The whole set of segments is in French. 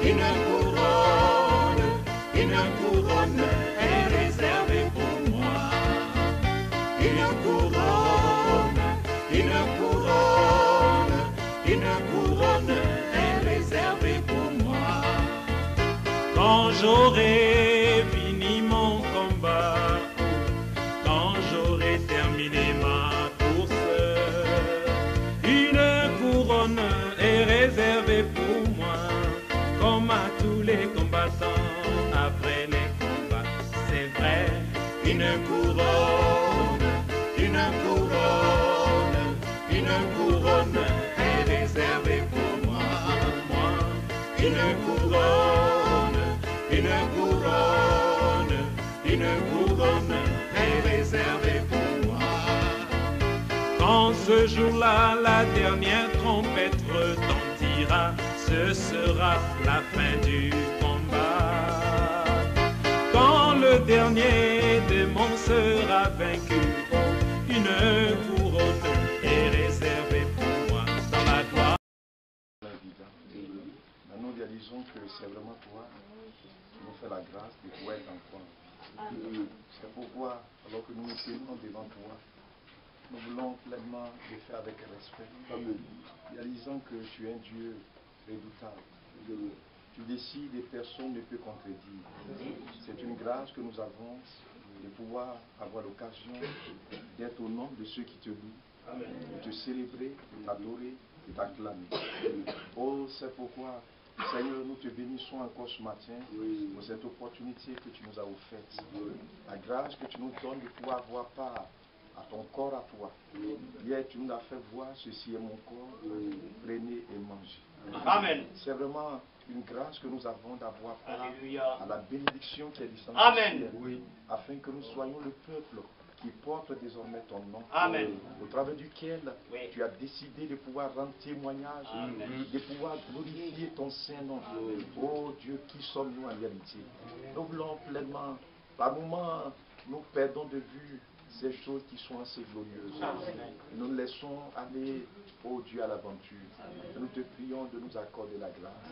une couronne est réservée pour moi. Une couronne est réservée pour moi. Quand j'aurai fini mon combat, quand j'aurai terminé ma course, une couronne est réservée pour moi, comme à tous les combattants après les combats. C'est vrai, une couronne est réservée pour moi. Une couronne est réservée pour moi. Quand ce jour-là, la dernière trompette retentira, ce sera la fin du combat. Quand le dernier démon sera vaincu, une couronne est réservée pour moi dans la gloire. Nous réalisons que c'est vraiment toi qui nous fait la grâce de pouvoir être encore. C'est pourquoi, alors que nous nous tenons devant toi, nous voulons pleinement le faire avec respect, réalisant que tu es un Dieu redoutable. Tu décides et personne ne peut contredire. C'est une grâce que nous avons de pouvoir avoir l'occasion d'être au nombre de ceux qui te louent, de te célébrer, de t'adorer, de t'acclamer. Oh, c'est pourquoi, Seigneur, nous te bénissons encore ce matin pour cette opportunité que tu nous as offerte. La grâce que tu nous donnes de pouvoir avoir part à ton corps à toi. Hier, tu nous as fait voir, ceci est mon corps, prenez et mangez. Amen. C'est vraiment une grâce que nous avons d'avoir part à la bénédiction qui est descendue Amen. du ciel, afin que nous soyons le peuple qui porte désormais ton nom, Amen. au travers duquel tu as décidé de pouvoir rendre témoignage, de pouvoir glorifier ton Saint-Nom. Oh Dieu, qui sommes-nous en réalité? Nous voulons pleinement, par moments, nous perdons de vue ces choses qui sont assez glorieuses. Nous nous laissons aller, oh Dieu, à l'aventure. Nous te prions de nous accorder la grâce.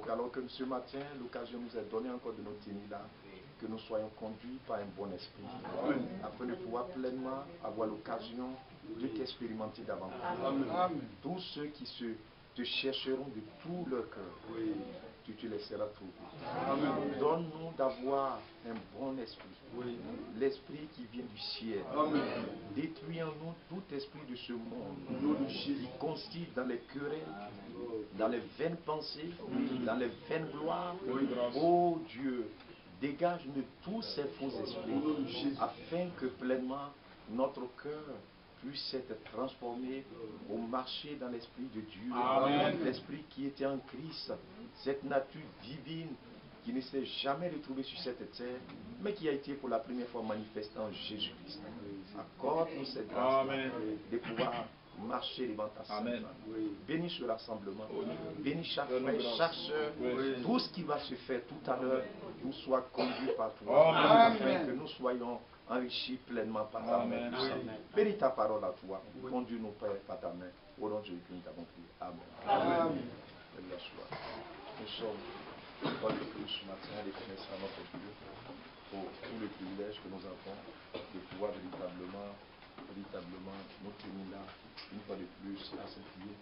Alors que ce matin, l'occasion nous est donnée encore de nous tenir là, que nous soyons conduits par un bon esprit, afin de pouvoir pleinement avoir l'occasion de t'expérimenter davantage. Tous ceux qui te chercheront de tout leur cœur, tu te laisseras trouver. Donne-nous d'avoir un bon esprit, l'esprit qui vient du ciel. Détruis en nous tout esprit de ce monde qui consiste dans les querelles, dans les vaines pensées, dans les vaines gloires. Oh Dieu, dégage-nous tous ces faux esprits, afin que pleinement notre cœur puisse être transformé au marché dans l'esprit de Dieu, l'esprit qui était en Christ, cette nature divine qui ne s'est jamais retrouvée sur cette terre, mais qui a été pour la première fois manifestée en Jésus-Christ. Accorde-nous cette grâce de pouvoir marcher devant ta sainte. Bénis ce rassemblement, bénis chaque frère, chaque soeur, tout ce qui va se faire tout à l'heure, nous soit conduit par toi, afin que nous soyons enrichis pleinement par ta main. Bénis ta parole à toi, conduis-nous Père par ta main, au nom de Jésus que nous t'avons prié. Amen. Nous sommes dans le plus ce matin, reconnaissant notre Dieu pour tout le privilège que nous avons de pouvoir véritablement nous tenir là, une fois de plus, à cette vie.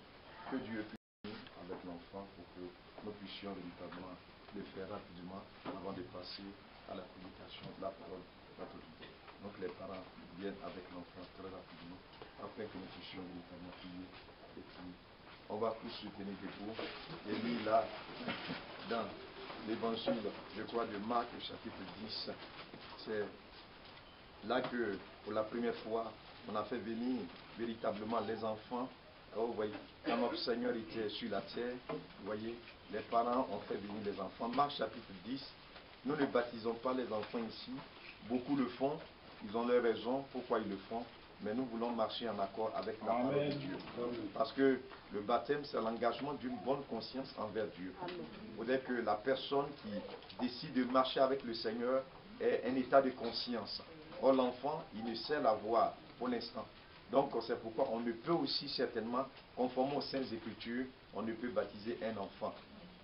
Que Dieu puisse nous avec l'enfant pour que nous puissions véritablement le faire rapidement avant de passer à la prédication de la parole de notre Dieu. Donc les parents viennent avec l'enfant très rapidement afin que nous puissions véritablement prier. Et puis, on va tous se tenir debout. Et lui là, dans l'évangile, je crois, de Marc, chapitre 10, c'est là que, pour la première fois, on a fait venir véritablement les enfants. Oh, vous voyez, quand notre Seigneur était sur la terre, vous voyez, les parents ont fait venir les enfants. Marc chapitre 10, nous ne baptisons pas les enfants ici. Beaucoup le font, ils ont leurs raisons pourquoi ils le font. Mais nous voulons marcher en accord avec la parole de Dieu. Parce que le baptême, c'est l'engagement d'une bonne conscience envers Dieu. Il faudrait que la personne qui décide de marcher avec le Seigneur ait un état de conscience. Or, l'enfant, il ne sait la voir pour l'instant. Donc, c'est pourquoi on ne peut aussi certainement, conformément aux Saintes Écritures, on ne peut baptiser un enfant.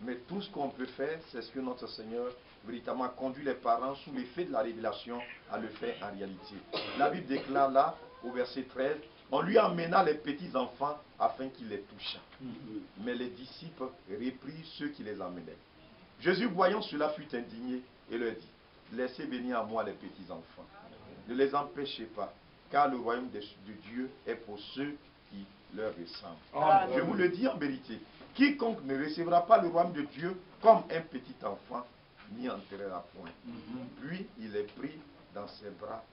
Mais tout ce qu'on peut faire, c'est ce que notre Seigneur véritablement conduit les parents sous l'effet de la révélation à le faire en réalité. La Bible déclare là, au verset 13, on lui emmena les petits enfants afin qu'il les touchât. Mais les disciples reprirent ceux qui les emmenaient. Jésus, voyant cela, fut indigné et leur dit, laissez venir à moi les petits enfants. Ne les empêchez pas, car le royaume de Dieu est pour ceux qui leur ressemblent. Je vous le dis en vérité, quiconque ne recevra pas le royaume de Dieu comme un petit enfant, n'y entrera point. Puis il les prit dans ses bras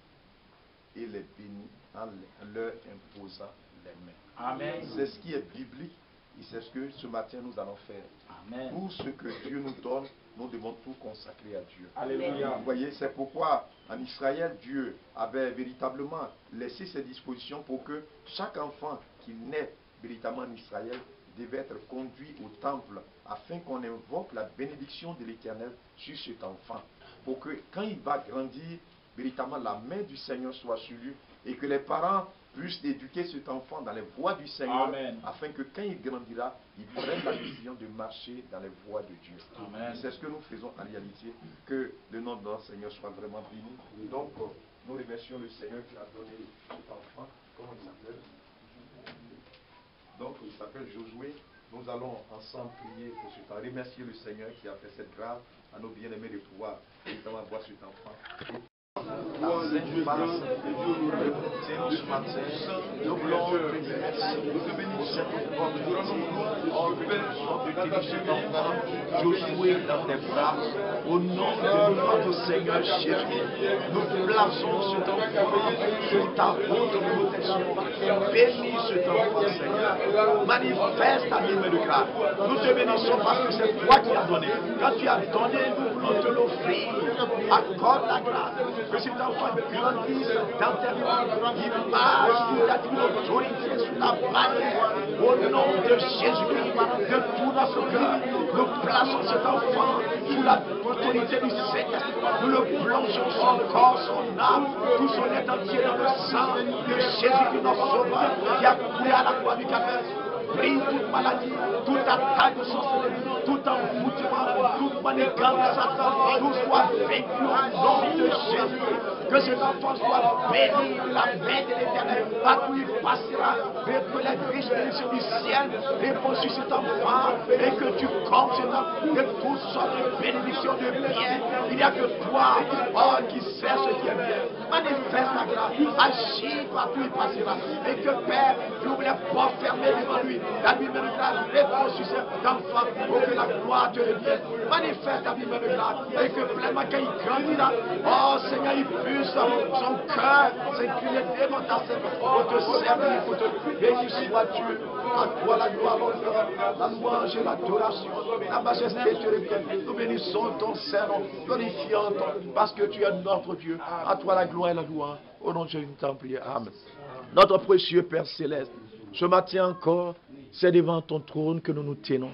et les bénit en leur imposant les mains. Amen. C'est ce qui est biblique et c'est ce que ce matin nous allons faire. Amen. Tout ce que Dieu nous donne, nous devons tout consacrer à Dieu. Alléluia. Vous voyez, c'est pourquoi en Israël, Dieu avait véritablement laissé ses dispositions pour que chaque enfant qui naît véritablement en Israël devait être conduit au temple afin qu'on invoque la bénédiction de l'Éternel sur cet enfant. Pour que quand il va grandir, véritablement la main du Seigneur soit sur lui et que les parents puissent éduquer cet enfant dans les voies du Seigneur. Amen. Afin que quand il grandira, il prenne la décision de marcher dans les voies de Dieu. C'est ce que nous faisons en réalité, que le nom de notre Seigneur soit vraiment béni. Donc, nous remercions le Seigneur qui a donné cet enfant. Comment il s'appelle? Donc, il s'appelle Josué. Nous allons ensemble prier pour ce temps. Remercier le Seigneur qui a fait cette grâce à nos bien-aimés de pouvoir évidemment voir cet enfant. La sainte face de nous ce matin, nous voulons te remercier pour cette opportunité. Oh Père, de cet enfant, Josué dans tes bras, au nom de notre Seigneur Jésus, nous plaçons cet enfant sous ta haute protection. Bénis cet enfant, Seigneur. Manifeste ta main de grâce. Nous te bénissons parce que c'est toi qui as donné. Quand tu as donné, nous voulons te l'offrir. Accorde la grâce. Que cet enfant grandisse dans tes mains. Il marche sous ta divine autorité, sous la bannière. Au nom de Jésus-Christ, de tout notre cœur, nous plaçons cet enfant sous la autorité du Seigneur. Nous le plongeons son corps, son âme, tout son être entier dans le sang de Jésus, notre Sauveur, qui a coulé à la croix du Calvaire. Brise toute maladie, toute attaque de sorcellerie, tout envoûtement, toute manigance de Satan, tout soit vécu au nom de Jésus. Que cet enfant soit béni de la main de l'Éternel, partout il passera, et que les riches bénédictions du ciel répondent sur cet enfant, et que tu comptes cet enfant de toutes sortes de bénédictions de bien. Il n'y a que toi, oh, qui sais ce qui est bien. Manifeste la grâce, agis partout il passera, et que Père, tu ouvres les portes fermées devant lui. La Bible de grâce répond sur cet enfant pour que la gloire te revienne. Manifeste la Bible de grâce et que pleinement quand il grandira, oh Seigneur, il puisse son cœur s'incliner devant ta service pour te servir, pour te bénir sois-tu. À toi la gloire, l'honneur, la louange et l'adoration, la majesté te revienne. Nous bénissons ton Saint-Nom, glorifiant parce que tu es notre Dieu. À toi la gloire et la louange. Au nom de Jésus, nous t'en prions. Amen. Notre précieux Père Céleste, ce matin encore, c'est devant ton trône que nous nous tenons.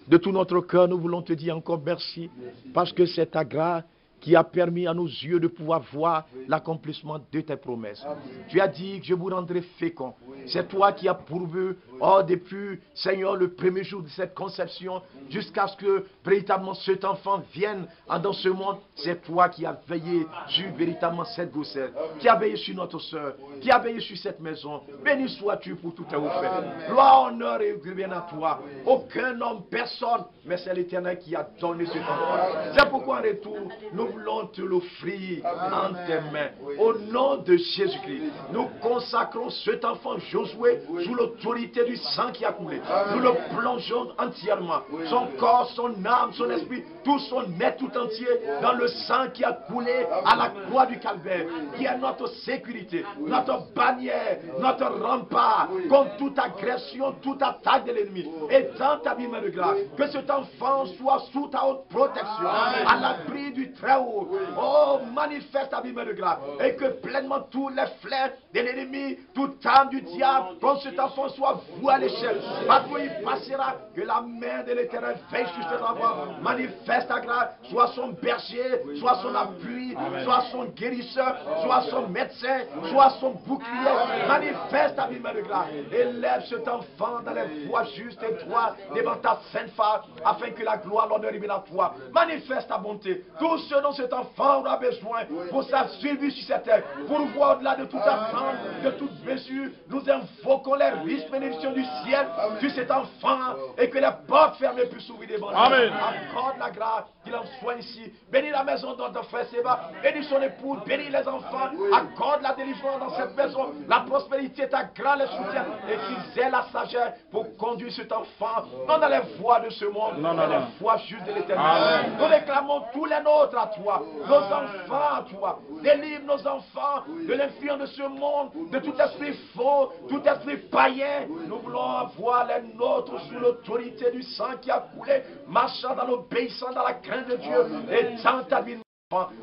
De tout notre cœur, nous voulons te dire encore merci, parce que c'est ta grâce qui a permis à nos yeux de pouvoir voir l'accomplissement de tes promesses. Tu as dit que je vous rendrai fécond. C'est toi qui as pourvu, oh, depuis, Seigneur, le premier jour de cette conception, jusqu'à ce que véritablement cet enfant vienne dans ce monde. C'est toi qui as veillé sur véritablement cette grossesse, qui a veillé sur notre soeur, qui a veillé sur cette maison. Béni sois-tu pour tout tes offert. Gloire, honneur et gloire à toi. Aucun homme, personne, mais c'est l'Éternel qui a donné cet enfant. C'est pourquoi en retour, nous voulons te l'offrir en tes mains. Au nom de Jésus-Christ, nous consacrons cet enfant Josué sous l'autorité du sang qui a coulé. Nous le plongeons entièrement. Son corps, son âme, son esprit, tout son être tout entier dans le sang qui a coulé à la croix du Calvaire, qui est notre sécurité, notre bannière, notre rempart contre toute agression, toute attaque de l'ennemi. Et dans ta main de grâce, que cet enfant soit sous ta haute protection, à l'abri du Très-Haut. Oh, manifeste ta main de grâce et que pleinement tous les flèches de l'ennemi, toute âme du diable diable contre cet enfant soit voué à l'échec. Partout il passera, que la main de l'Éternel veille sur cet enfant. Manifeste ta grâce, soit son berger, soit son appui, soit son guérisseur, soit son médecin, soit son bouclier. Manifeste ta main de grâce. Élève cet enfant dans les voies justes et droites devant ta sainte face, afin que la gloire, l'honneur revienne à toi. Manifeste ta bonté. Tout ce dont cet enfant aura besoin pour sa survie sur cette terre, pour voir au-delà de toute attente, de toute mesure, nous invoquons les risques bénéficiaux du ciel sur cet enfant et que les portes fermées puissent s'ouvrir devant lui. Amen. Accorde la grâce qu'il en soit ici. Bénis la maison de notre frère Séba. Bénis son épouse. Bénis les enfants. Accorde la délivrance dans cette maison. La prospérité, ta grâce les soutient et qu'ils aient la sagesse pour conduire cet enfant non dans les voies de ce monde, mais dans les voies justes de l'éternel. Nous réclamons tous les nôtres à toi, nos enfants à toi. Délivre nos enfants de l'influence de ce monde, de tout esprit faux, tout esprit païen. Nous voulons avoir les nôtres sous l'autorité du sang qui a coulé, marchant dans l'obéissance, dans la crainte de Dieu et dans ta vie.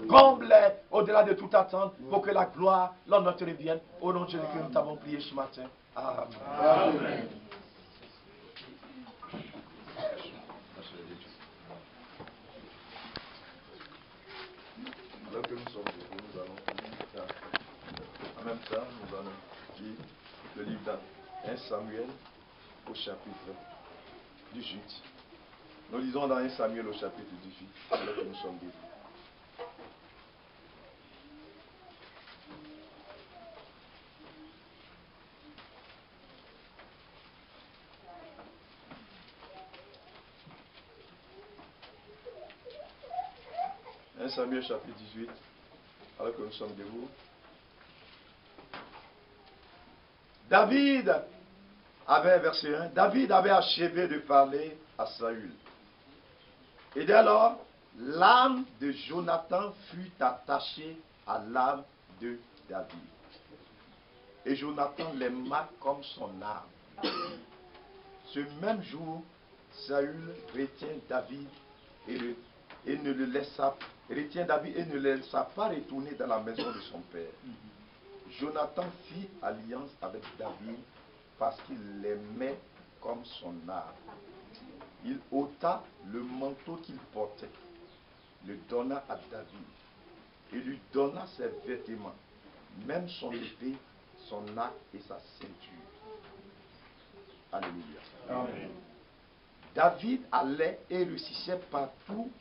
Comble-les au-delà de toute attente pour que la gloire, l'honneur te revienne. Au nom de Jésus que nous t'avons prié ce matin. Amen. Amen. Alors que nous sommes debout, nous allons en même temps, nous allons lire le livre d'1 Samuel au chapitre 18. Nous lisons dans 1 Samuel au chapitre 18, alors que nous sommes debout. Samuel chapitre 18, alors que nous sommes debout. David avait, verset 1, David avait achevé de parler à Saül. Et dès lors, l'âme de Jonathan fut attachée à l'âme de David. Et Jonathan l'aima comme son âme. Ce même jour, Saül retient David et ne le laissa pas retourner dans la maison de son père. Jonathan fit alliance avec David parce qu'il l'aimait comme son âme. Il ôta le manteau qu'il portait, le donna à David et lui donna ses vêtements, même son épée, son arc et sa ceinture. Alléluia. Amen. David allait et réussissait partout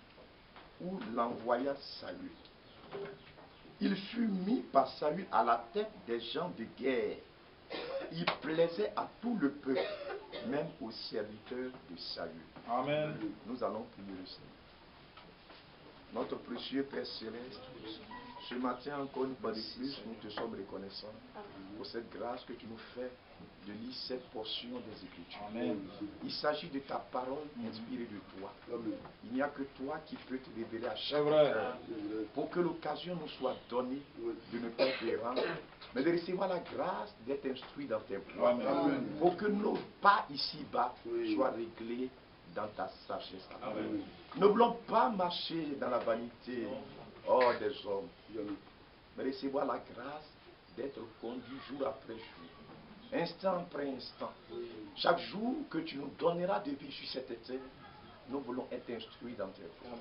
où l'envoya Saül. Il fut mis par Saül à la tête des gens de guerre. Il plaisait à tout le peuple, même aux serviteurs de Saül. Amen. Nous allons prier le Seigneur. Notre précieux Père Céleste, ce matin encore une fois de plus, nous te sommes reconnaissants pour cette grâce que tu nous fais de lire cette portion des Écritures. Amen. Il s'agit de ta parole inspirée de toi. Amen. Il n'y a que toi qui peux te révéler à chaque heure pour que l'occasion nous soit donnée de ne pas te rendre, mais de recevoir la grâce d'être instruit dans tes voies. Pour que nos pas ici-bas soient réglés dans ta sagesse. Amen. Ne voulons pas marcher dans la vanité hors des hommes, mais recevoir la grâce d'être conduit jour après jour, instant après instant. Chaque jour que tu nous donneras de vie sur cette terre, nous voulons être instruits dans tes voies.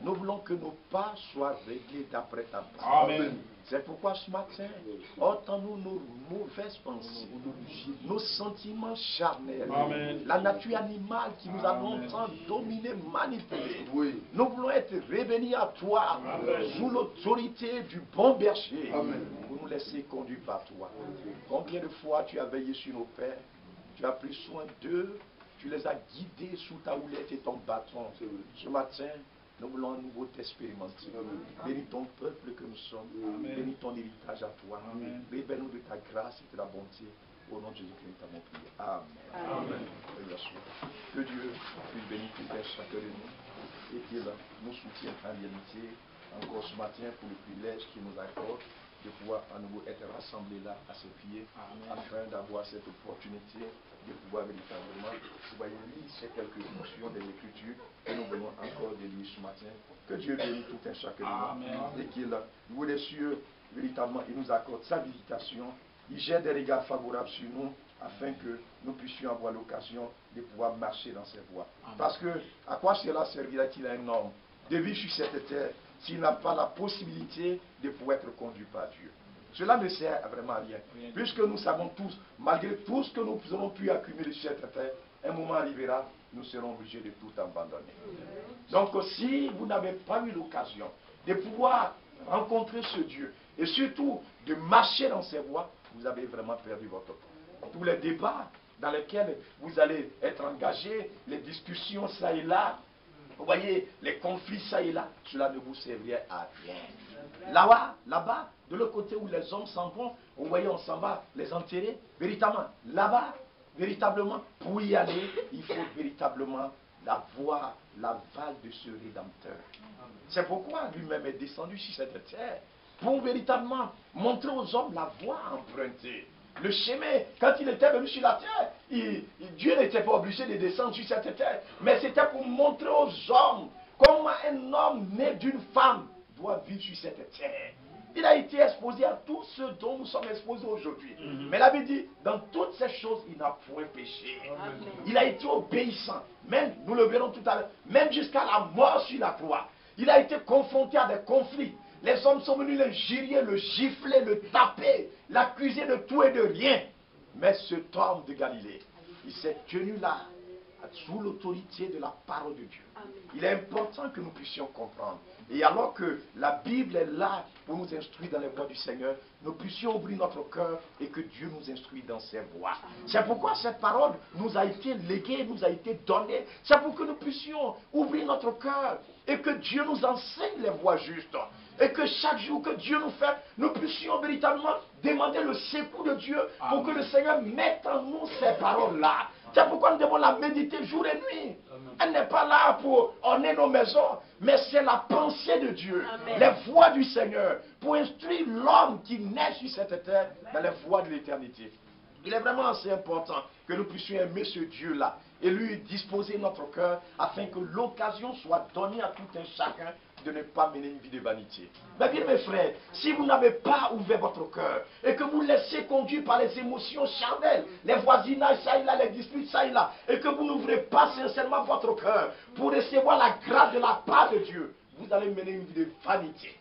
Nous voulons que nos pas soient réglés d'après ta parole. C'est pourquoi ce matin, ôtons-nous nos mauvaises pensées, nos sentiments charnels, la nature animale qui nous a longtemps dominé, manipulé. Nous voulons être revenus à toi sous l'autorité du bon berger pour nous laisser conduire par toi. Combien de fois tu as veillé sur nos pères, tu as pris soin d'eux, tu les as guidés sous ta houlette et ton bâton. Ce matin, nous voulons à nouveau t'expérimenter. Bénis ton peuple que nous sommes. Amen. Bénis ton héritage à toi. Révèle-nous de ta grâce et de la bonté. Au nom de Jésus-Christ, nous t'avons prié. Amen. Que Dieu puisse bénir tout chacun de nous et qu'il nous soutienne en réalité encore ce matin pour le privilège qu'il nous accorde de pouvoir à nouveau être rassemblés là à ses pieds. Afin d'avoir cette opportunité de pouvoir véritablement, vous voyez, lire ces quelques notions des Écritures que nous venons encore de lire ce matin. Que Dieu bénisse tout un chacun de nous et qu'il, nous des cieux, véritablement, il nous accorde sa visitation il jette des regards favorables sur nous afin que nous puissions avoir l'occasion de pouvoir marcher dans ses voies. Parce que à quoi cela servira-t-il à un homme de vivre sur cette terre s'il n'a pas la possibilité de pouvoir être conduit par Dieu? Cela ne sert vraiment à rien. Puisque nous savons tous, malgré tout ce que nous aurons pu accumuler sur cette terre, un moment arrivera, nous serons obligés de tout abandonner. Donc si vous n'avez pas eu l'occasion de pouvoir rencontrer ce Dieu, et surtout de marcher dans ses voies, vous avez vraiment perdu votre temps. Tous les débats dans lesquels vous allez être engagés, les discussions ça et là, vous voyez, les conflits ça et là, cela ne vous servirait à rien. Là-bas, de l'autre côté où les hommes s'en vont, vous voyez, on s'en va les enterrer, véritablement, là-bas, véritablement, pour y aller, il faut véritablement voir l'aval de ce Rédempteur. C'est pourquoi lui-même est descendu sur cette terre, pour véritablement montrer aux hommes la voie empruntée. Le chemin, quand il était venu sur la terre, Dieu n'était pas obligé de descendre sur cette terre, mais c'était pour montrer aux hommes comment un homme né d'une femme doit vivre sur cette terre. Il a été exposé à tout ce dont nous sommes exposés aujourd'hui. Mais la Bible dit, dans toutes ces choses, il n'a point péché. Il a été obéissant. Même, nous le verrons tout à l'heure, même jusqu'à la mort sur la croix. Il a été confronté à des conflits. Les hommes sont venus le girier, le gifler, le taper, l'accuser de tout et de rien. Mais cet homme de Galilée, il s'est tenu là, sous l'autorité de la parole de Dieu. Il est important que nous puissions comprendre. Et alors que la Bible est là pour nous instruire dans les voies du Seigneur, nous puissions ouvrir notre cœur et que Dieu nous instruise dans ses voies. C'est pourquoi cette parole nous a été léguée, nous a été donnée. C'est pour que nous puissions ouvrir notre cœur et que Dieu nous enseigne les voies justes. Et que chaque jour que Dieu nous fait, nous puissions véritablement demander le secours de Dieu pour que le Seigneur mette en nous ces paroles-là. C'est pourquoi nous devons la méditer jour et nuit. Elle n'est pas là pour orner nos maisons, mais c'est la pensée de Dieu, les voies du Seigneur, pour instruire l'homme qui naît sur cette terre dans les voies de l'éternité. Il est vraiment assez important que nous puissions aimer ce Dieu-là et lui disposer notre cœur afin que l'occasion soit donnée à tout un chacun de ne pas mener une vie de vanité. Mais bien mes frères, si vous n'avez pas ouvert votre cœur et que vous laissez conduire par les émotions charnelles, les voisinages ça et là, les disputes ça et là, et que vous n'ouvrez pas sincèrement votre cœur pour recevoir la grâce de la part de Dieu, vous allez mener une vie de vanité.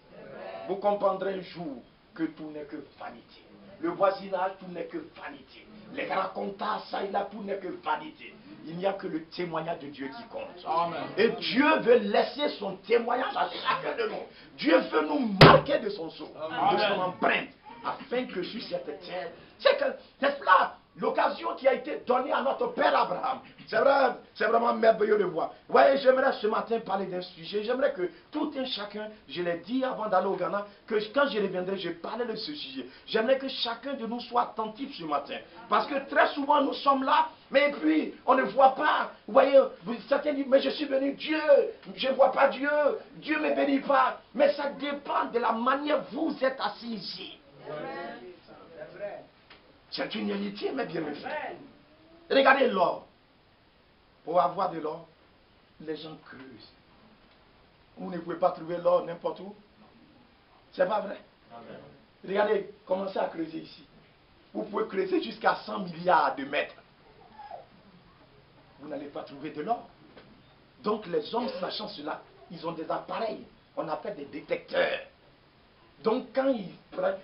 Vous comprendrez un jour que tout n'est que vanité. Le voisinage, tout n'est que vanité. Les racontages, ça et là, tout n'est que vanité. Il n'y a que le témoignage de Dieu qui compte. Amen. Et Dieu veut laisser son témoignage à chacun de nous. Dieu veut nous marquer de son sceau, de son empreinte, afin que sur cette terre, c'est là l'occasion qui a été donnée à notre père Abraham. C'est vrai, c'est vraiment merveilleux de voir. Vous voyez, j'aimerais ce matin parler d'un sujet. J'aimerais que tout un chacun, je l'ai dit avant d'aller au Ghana, que quand je reviendrai, je parlerai de ce sujet. J'aimerais que chacun de nous soit attentif ce matin. Parce que très souvent, nous sommes là, mais puis, on ne voit pas. Vous voyez, certains disent, mais je suis venu, Dieu, je ne vois pas Dieu, Dieu ne me bénit pas. Mais ça dépend de la manière dont vous êtes assis ici. C'est une réalité, mes bien-aimés. Regardez l'or. Pour avoir de l'or, les gens creusent. Vous ne pouvez pas trouver l'or n'importe où. C'est pas vrai. Amen. Regardez, commencez à creuser ici. Vous pouvez creuser jusqu'à 100 milliards de mètres. Vous n'allez pas trouver de l'or. Donc les hommes, sachant cela, ils ont des appareils. On appelle des détecteurs. Donc quand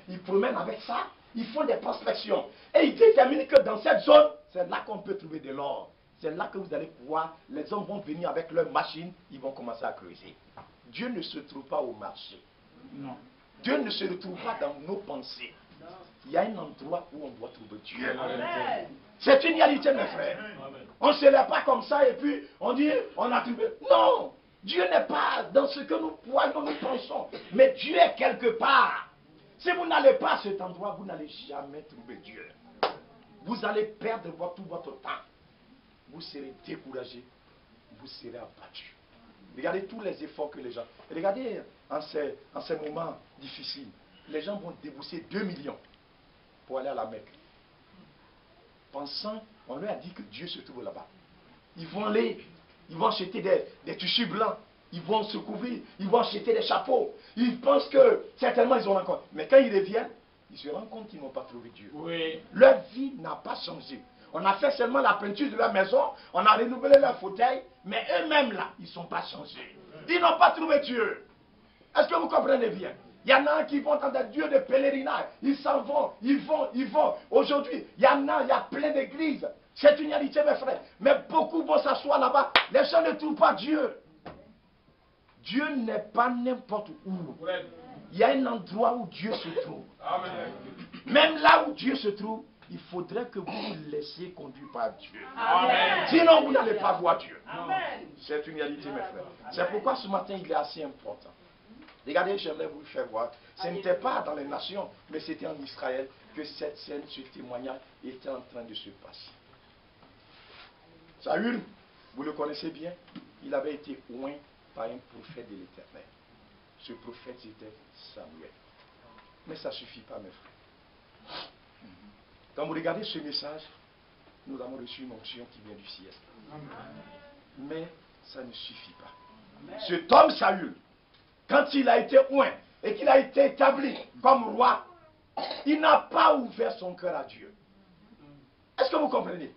ils promènent avec ça, ils font des prospections. Et ils déterminent que dans cette zone, c'est là qu'on peut trouver de l'or. C'est là que vous allez pouvoir, les hommes vont venir avec leurs machines, ils vont commencer à creuser. Dieu ne se trouve pas au marché. Non. Dieu ne se retrouve pas dans nos pensées. Non. Il y a un endroit où on doit trouver Dieu. C'est une réalité, mes frères. Amen. On ne se lève pas comme ça et puis on dit, on a trouvé. Non! Dieu n'est pas dans ce que nous voyons, nous pensons. Mais Dieu est quelque part. Si vous n'allez pas à cet endroit, vous n'allez jamais trouver Dieu. Vous allez perdre tout votre temps. Vous serez découragé. Vous serez abattu. Regardez tous les efforts que les gens... Regardez en ces moments difficiles. Les gens vont débourser 2 millions pour aller à la Mecque. Pensant, on leur a dit que Dieu se trouve là-bas. Ils vont aller, ils vont acheter des tissus blancs. Ils vont se couvrir, ils vont acheter des chapeaux. Ils pensent que certainement ils ont encore. Mais quand ils reviennent, ils se rendent compte qu'ils n'ont pas trouvé Dieu. Oui. Leur vie n'a pas changé. On a fait seulement la peinture de leur maison, on a renouvelé leur fauteuil, mais eux-mêmes là, ils ne sont pas changés. Ils n'ont pas trouvé Dieu. Est-ce que vous comprenez bien? Il y en a qui vont dans des lieux de pèlerinage, ils s'en vont, ils vont. Aujourd'hui, il y a plein d'églises. C'est une réalité, mes frères. Mais beaucoup vont s'asseoir là-bas. Les gens ne trouvent pas Dieu. Dieu n'est pas n'importe où. Il y a un endroit où Dieu se trouve. Amen. Même là où Dieu se trouve, il faudrait que vous vous laissiez conduire par Dieu. Amen. Sinon, vous n'allez pas voir Dieu. Amen. C'est une réalité, mes frères. C'est pourquoi ce matin, il est assez important. Regardez, j'aimerais vous le faire voir. Ce n'était pas dans les nations, mais c'était en Israël que cette scène, ce témoignage était en train de se passer. Saül, vous le connaissez bien, il avait été oint par un prophète de l'Éternel. Ce prophète, c'était Samuel. Mais ça ne suffit pas, mes frères. Quand vous regardez ce message, nous avons reçu une onction qui vient du ciel. Mais ça ne suffit pas. Cet homme Saül, quand il a été oint et qu'il a été établi comme roi, il n'a pas ouvert son cœur à Dieu. Est-ce que vous comprenez?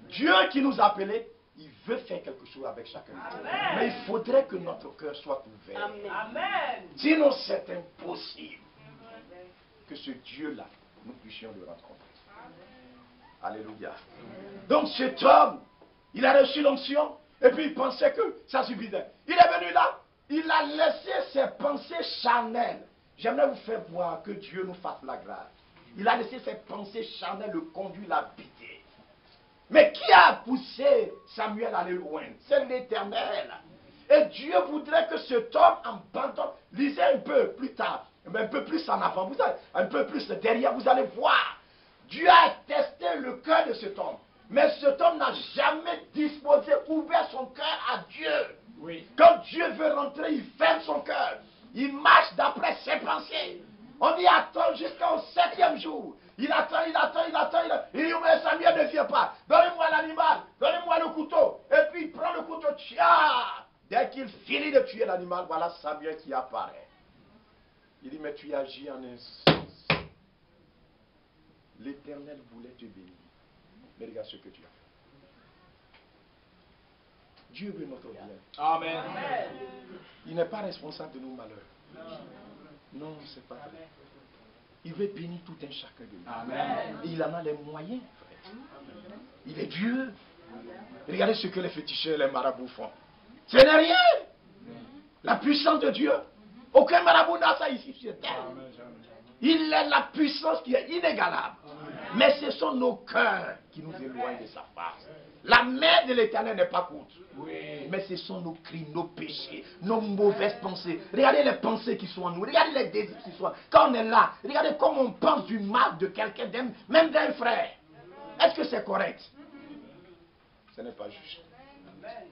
Dieu qui nous a appelés, il veut faire quelque chose avec chacun. Mais il faudrait que notre cœur soit ouvert. Amen. Sinon, c'est impossible que ce Dieu-là, nous puissions le rencontrer. Alléluia. Donc cet homme, il a reçu l'onction et puis il pensait que ça suffisait. Il est venu là, il a laissé ses pensées charnelles. J'aimerais vous faire voir que Dieu nous fasse la grâce. Il a laissé ses pensées charnelles le conduire l'habiter. Mais qui a poussé Samuel à aller loin? C'est l'Éternel. Et Dieu voudrait que cet homme abandonne. Lisez un peu plus tard, un peu plus en avant, vous allez, un peu plus derrière, vous allez voir. Dieu a testé le cœur de cet homme. Mais cet homme n'a jamais disposé, ouvert son cœur à Dieu. Oui. Quand Dieu veut rentrer, il ferme son cœur. Il marche d'après ses pensées. On y attend jusqu'au 7e jour. Il attend. Il dit, mais Samuel ne vient pas. Donnez-moi l'animal, donnez-moi le couteau. Et puis il prend le couteau, tiens. Dès qu'il finit de tuer l'animal, voilà Samuel qui apparaît. Il dit, mais tu agis en insensé. L'Éternel voulait te bénir. Mais regarde ce que tu as fait. Dieu veut notre bien. Amen. Il n'est pas responsable de nos malheurs. Non, c'est pas vrai. Il veut bénir tout un chacun de nous. Amen. Et il en a les moyens, frère. Il est Dieu. Regardez ce que les féticheurs, les marabouts font. Ce n'est rien. La puissance de Dieu. Aucun marabout n'a ça ici sur terre. Il est la puissance qui est inégalable. Mais ce sont nos cœurs qui nous éloignent de sa face. La main de l'Éternel n'est pas courte. Mais ce sont nos crimes, nos péchés, nos mauvaises pensées. Regardez les pensées qui sont en nous. Regardez les désirs qui sont en nous. Quand on est là, regardez comment on pense du mal de quelqu'un, même d'un frère. Est-ce que c'est correct? Ce n'est pas juste.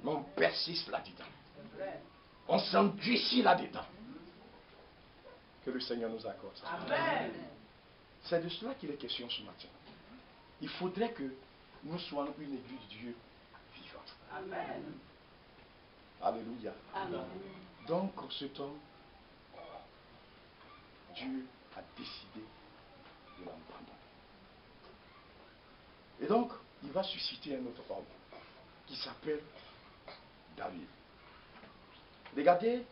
Mais on persiste là-dedans. On s'endurcit là-dedans. Que le Seigneur nous accorde ça. Amen. C'est de cela qu'il est question ce matin. Il faudrait que nous soyons une église de Dieu vivante. Amen. Alléluia. Amen. Donc, cet homme, Dieu a décidé de l'abandonner. Et donc, il va susciter un autre homme qui s'appelle David. Regardez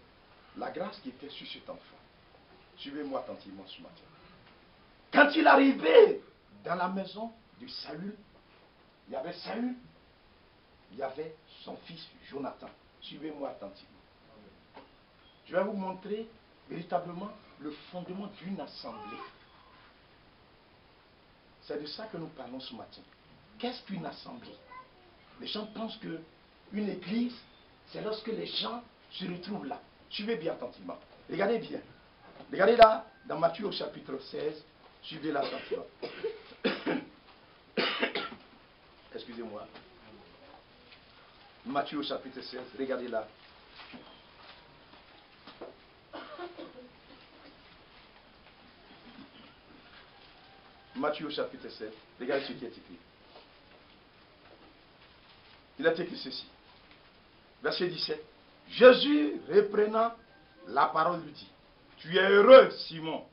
la grâce qui était sur cet enfant. Suivez-moi attentivement ce matin. Quand il arrivait dans la maison de Saül, il y avait Saül, il y avait son fils Jonathan. Suivez-moi attentivement. Je vais vous montrer véritablement le fondement d'une assemblée. C'est de ça que nous parlons ce matin. Qu'est-ce qu'une assemblée? Les gens pensent qu'une église, c'est lorsque les gens se retrouvent là. Suivez bien attentivement. Regardez bien. Regardez là, dans Matthieu au chapitre 16, suivez-la attentivement. Excusez-moi. Matthieu au chapitre 16, regardez là. Matthieu au chapitre 16, regardez ce qui est écrit. Il a écrit ceci. Verset 17. Jésus, reprenant la parole, lui dit, tu es heureux, Simon,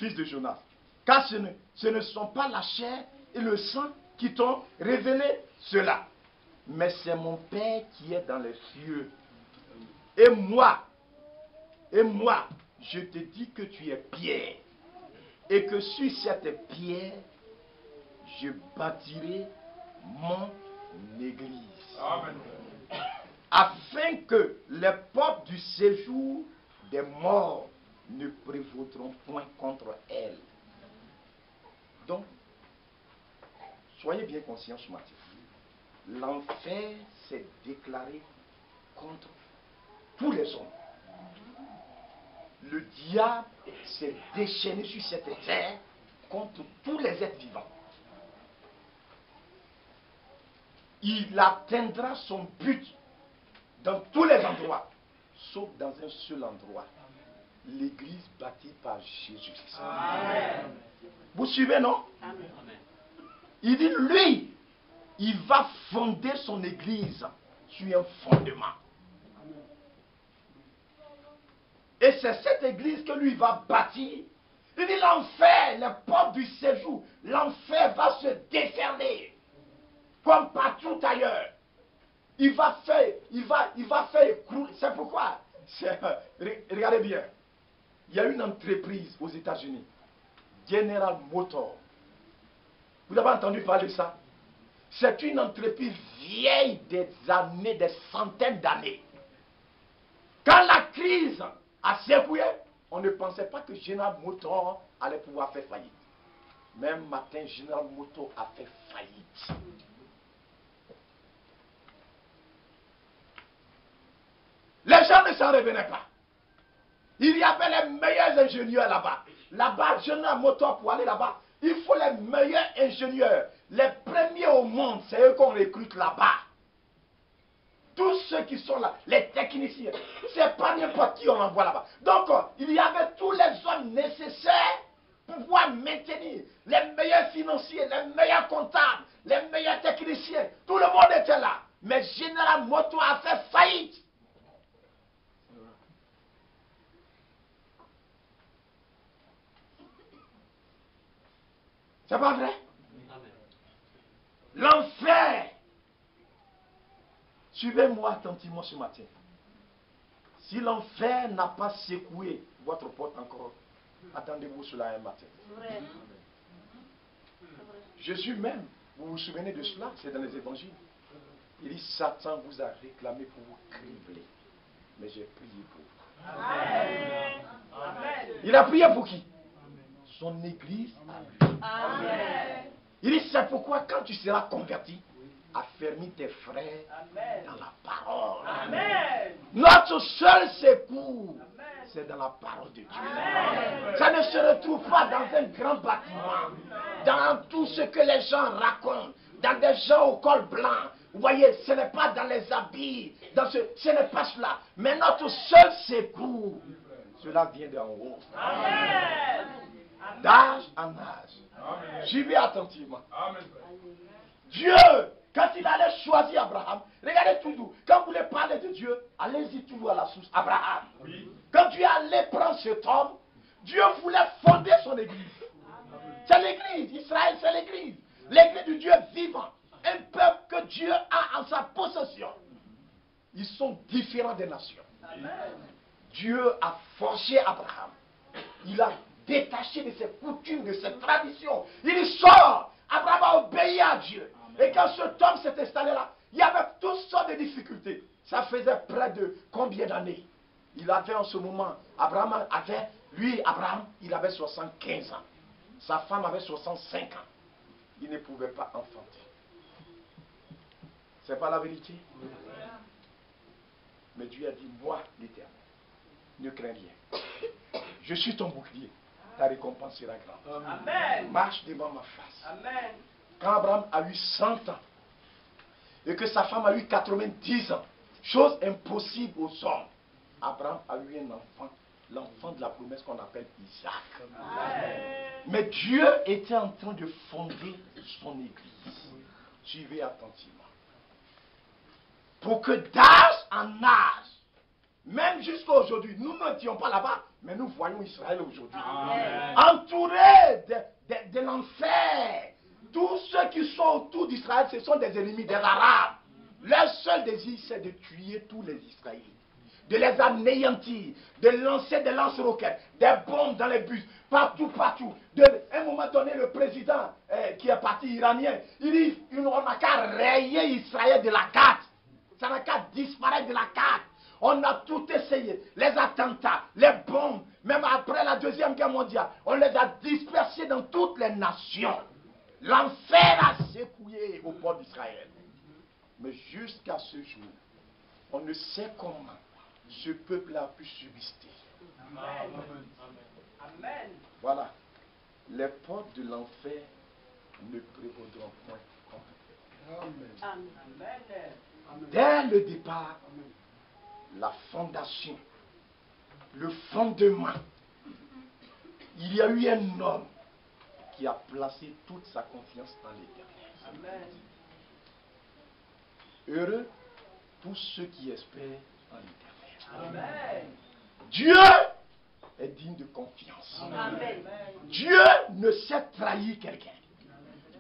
fils de Jonas. Car ce ne sont pas la chair et le sang qui t'ont révélé cela, mais c'est mon Père qui est dans les cieux. Et moi, je te dis que tu es Pierre, et que sur cette pierre, je bâtirai mon église. Amen. Afin que les portes du séjour des morts ne prévaudront point contre elle. Donc, soyez bien conscients ce matin. L'enfer s'est déclaré contre tous les hommes. Le diable s'est déchaîné sur cette terre contre tous les êtres vivants. Il atteindra son but dans tous les endroits, sauf dans un seul endroit, l'église bâtie par Jésus. Amen. Vous suivez, non? Amen. Il dit, lui, il va fonder son église sur un fondement. Et c'est cette église que lui va bâtir. Il dit, l'enfer, les portes du séjour, l'enfer va se déferler comme partout ailleurs. Il va faire écrouler. C'est pourquoi, regardez bien, il y a une entreprise aux États-Unis, General Motors. Vous avez entendu parler de ça? C'est une entreprise vieille des années, des centaines d'années. Quand la crise a secoué, on ne pensait pas que General Motors allait pouvoir faire faillite. Même matin, General Motors a fait faillite. Les gens ne s'en revenaient pas. Il y avait les meilleurs ingénieurs là-bas. Là-bas, General Motors, pour aller là-bas, il faut les meilleurs ingénieurs. Les premiers au monde, c'est eux qu'on recrute là-bas. Tous ceux qui sont là, les techniciens, c'est pas n'importe qui on envoie là-bas. Donc, il y avait tous les hommes nécessaires pour pouvoir maintenir les meilleurs financiers, les meilleurs comptables, les meilleurs techniciens. Tout le monde était là. Mais General Motors a fait faillite. C'est pas vrai? L'enfer. Suivez-moi attentivement ce matin. Si l'enfer n'a pas secoué votre porte encore, attendez-vous cela un matin. Jésus même, vous vous souvenez de cela, c'est dans les évangiles. Il dit, Satan vous a réclamé pour vous cribler. Mais j'ai prié pour vous. Amen. Il a prié pour qui? Son église à lui. Amen. Il dit, c'est pourquoi quand tu seras converti, affermis tes frères dans la parole. Amen. Notre seul secours, c'est dans la parole de Dieu. Amen. Ça ne se retrouve pas dans un grand bâtiment, dans tout ce que les gens racontent, dans des gens au col blanc. Vous voyez, ce n'est pas dans les habits, ce n'est pas cela. Mais notre seul secours, cela vient d'en haut. Amen. D'âge en âge. Suivez attentivement. Amen. Dieu, quand il allait choisir Abraham, regardez toujours, quand vous voulez parler de Dieu, allez-y toujours à la source, Abraham. Oui. Quand Dieu allait prendre cet homme, Dieu voulait fonder son église. C'est l'église, Israël c'est l'église. L'église du Dieu vivant. Un peuple que Dieu a en sa possession. Ils sont différents des nations. Amen. Dieu a forgé Abraham. Il a détaché de ses coutumes, de ses traditions. Il sort. Abraham a obéi à Dieu. Amen. Et quand cet homme s'est installé là, il y avait toutes sortes de difficultés. Ça faisait près de combien d'années? Il avait en ce moment, Abraham, il avait 75 ans. Sa femme avait 65 ans. Il ne pouvait pas enfanter. C'est pas la vérité? Mais Dieu a dit, moi, l'Éternel, ne crains rien. Je suis ton bouclier. Ta récompense sera grande. Amen. Marche devant ma face. Amen. Quand Abraham a eu 100 ans, et que sa femme a eu 90 ans, chose impossible aux hommes, Abraham a eu un enfant, l'enfant de la promesse qu'on appelle Isaac. Amen. Mais Dieu était en train de fonder son église. Suivez attentivement. Pour que d'âge en âge, Même jusqu'à aujourd'hui, nous n'étions pas là-bas, mais nous voyons Israël aujourd'hui. Entouré de l'enfer. Tous ceux qui sont autour d'Israël, ce sont des ennemis des Arabes. Leur seul désir, c'est de tuer tous les Israéliens, de les anéantir, de lancer des lance-roquettes, des bombes dans les bus, partout, partout. À un moment donné, le président qui est parti iranien, il dit, on n'a qu'à rayer Israël de la carte. Ça n'a qu'à disparaître de la carte. On a tout essayé, les attentats, les bombes, même après la Deuxième Guerre mondiale, on les a dispersés dans toutes les nations. L'enfer a secoué au port d'Israël. Mais jusqu'à ce jour, on ne sait comment ce peuple a pu subsister. Amen. Voilà. Les portes de l'enfer ne prévaudront point contre eux. Amen. Dès le départ, la fondation, le fondement, il y a eu un homme qui a placé toute sa confiance dans l'Éternel. Heureux tous ceux qui espèrent en l'Éternel. Dieu est digne de confiance. Amen. Dieu ne sait trahir quelqu'un.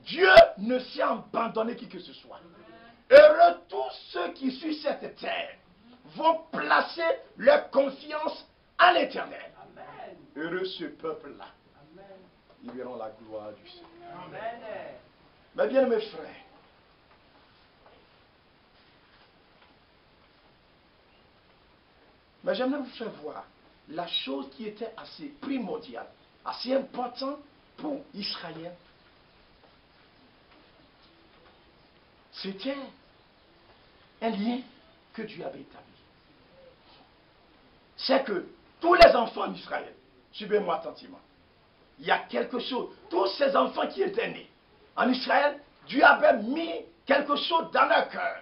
Dieu ne sait abandonner qui que ce soit. Heureux tous ceux qui sur cette terre vont placer leur confiance en l'Éternel. Heureux ce peuple-là. Ils verront la gloire du Seigneur. Mais bien mes frères, mais j'aimerais vous faire voir la chose qui était assez primordiale, assez importante pour Israël. C'était un lien que Dieu avait établi. C'est que tous les enfants d'Israël, suivez-moi attentivement, il y a quelque chose, tous ces enfants qui étaient nés en Israël, Dieu avait mis quelque chose dans leur cœur.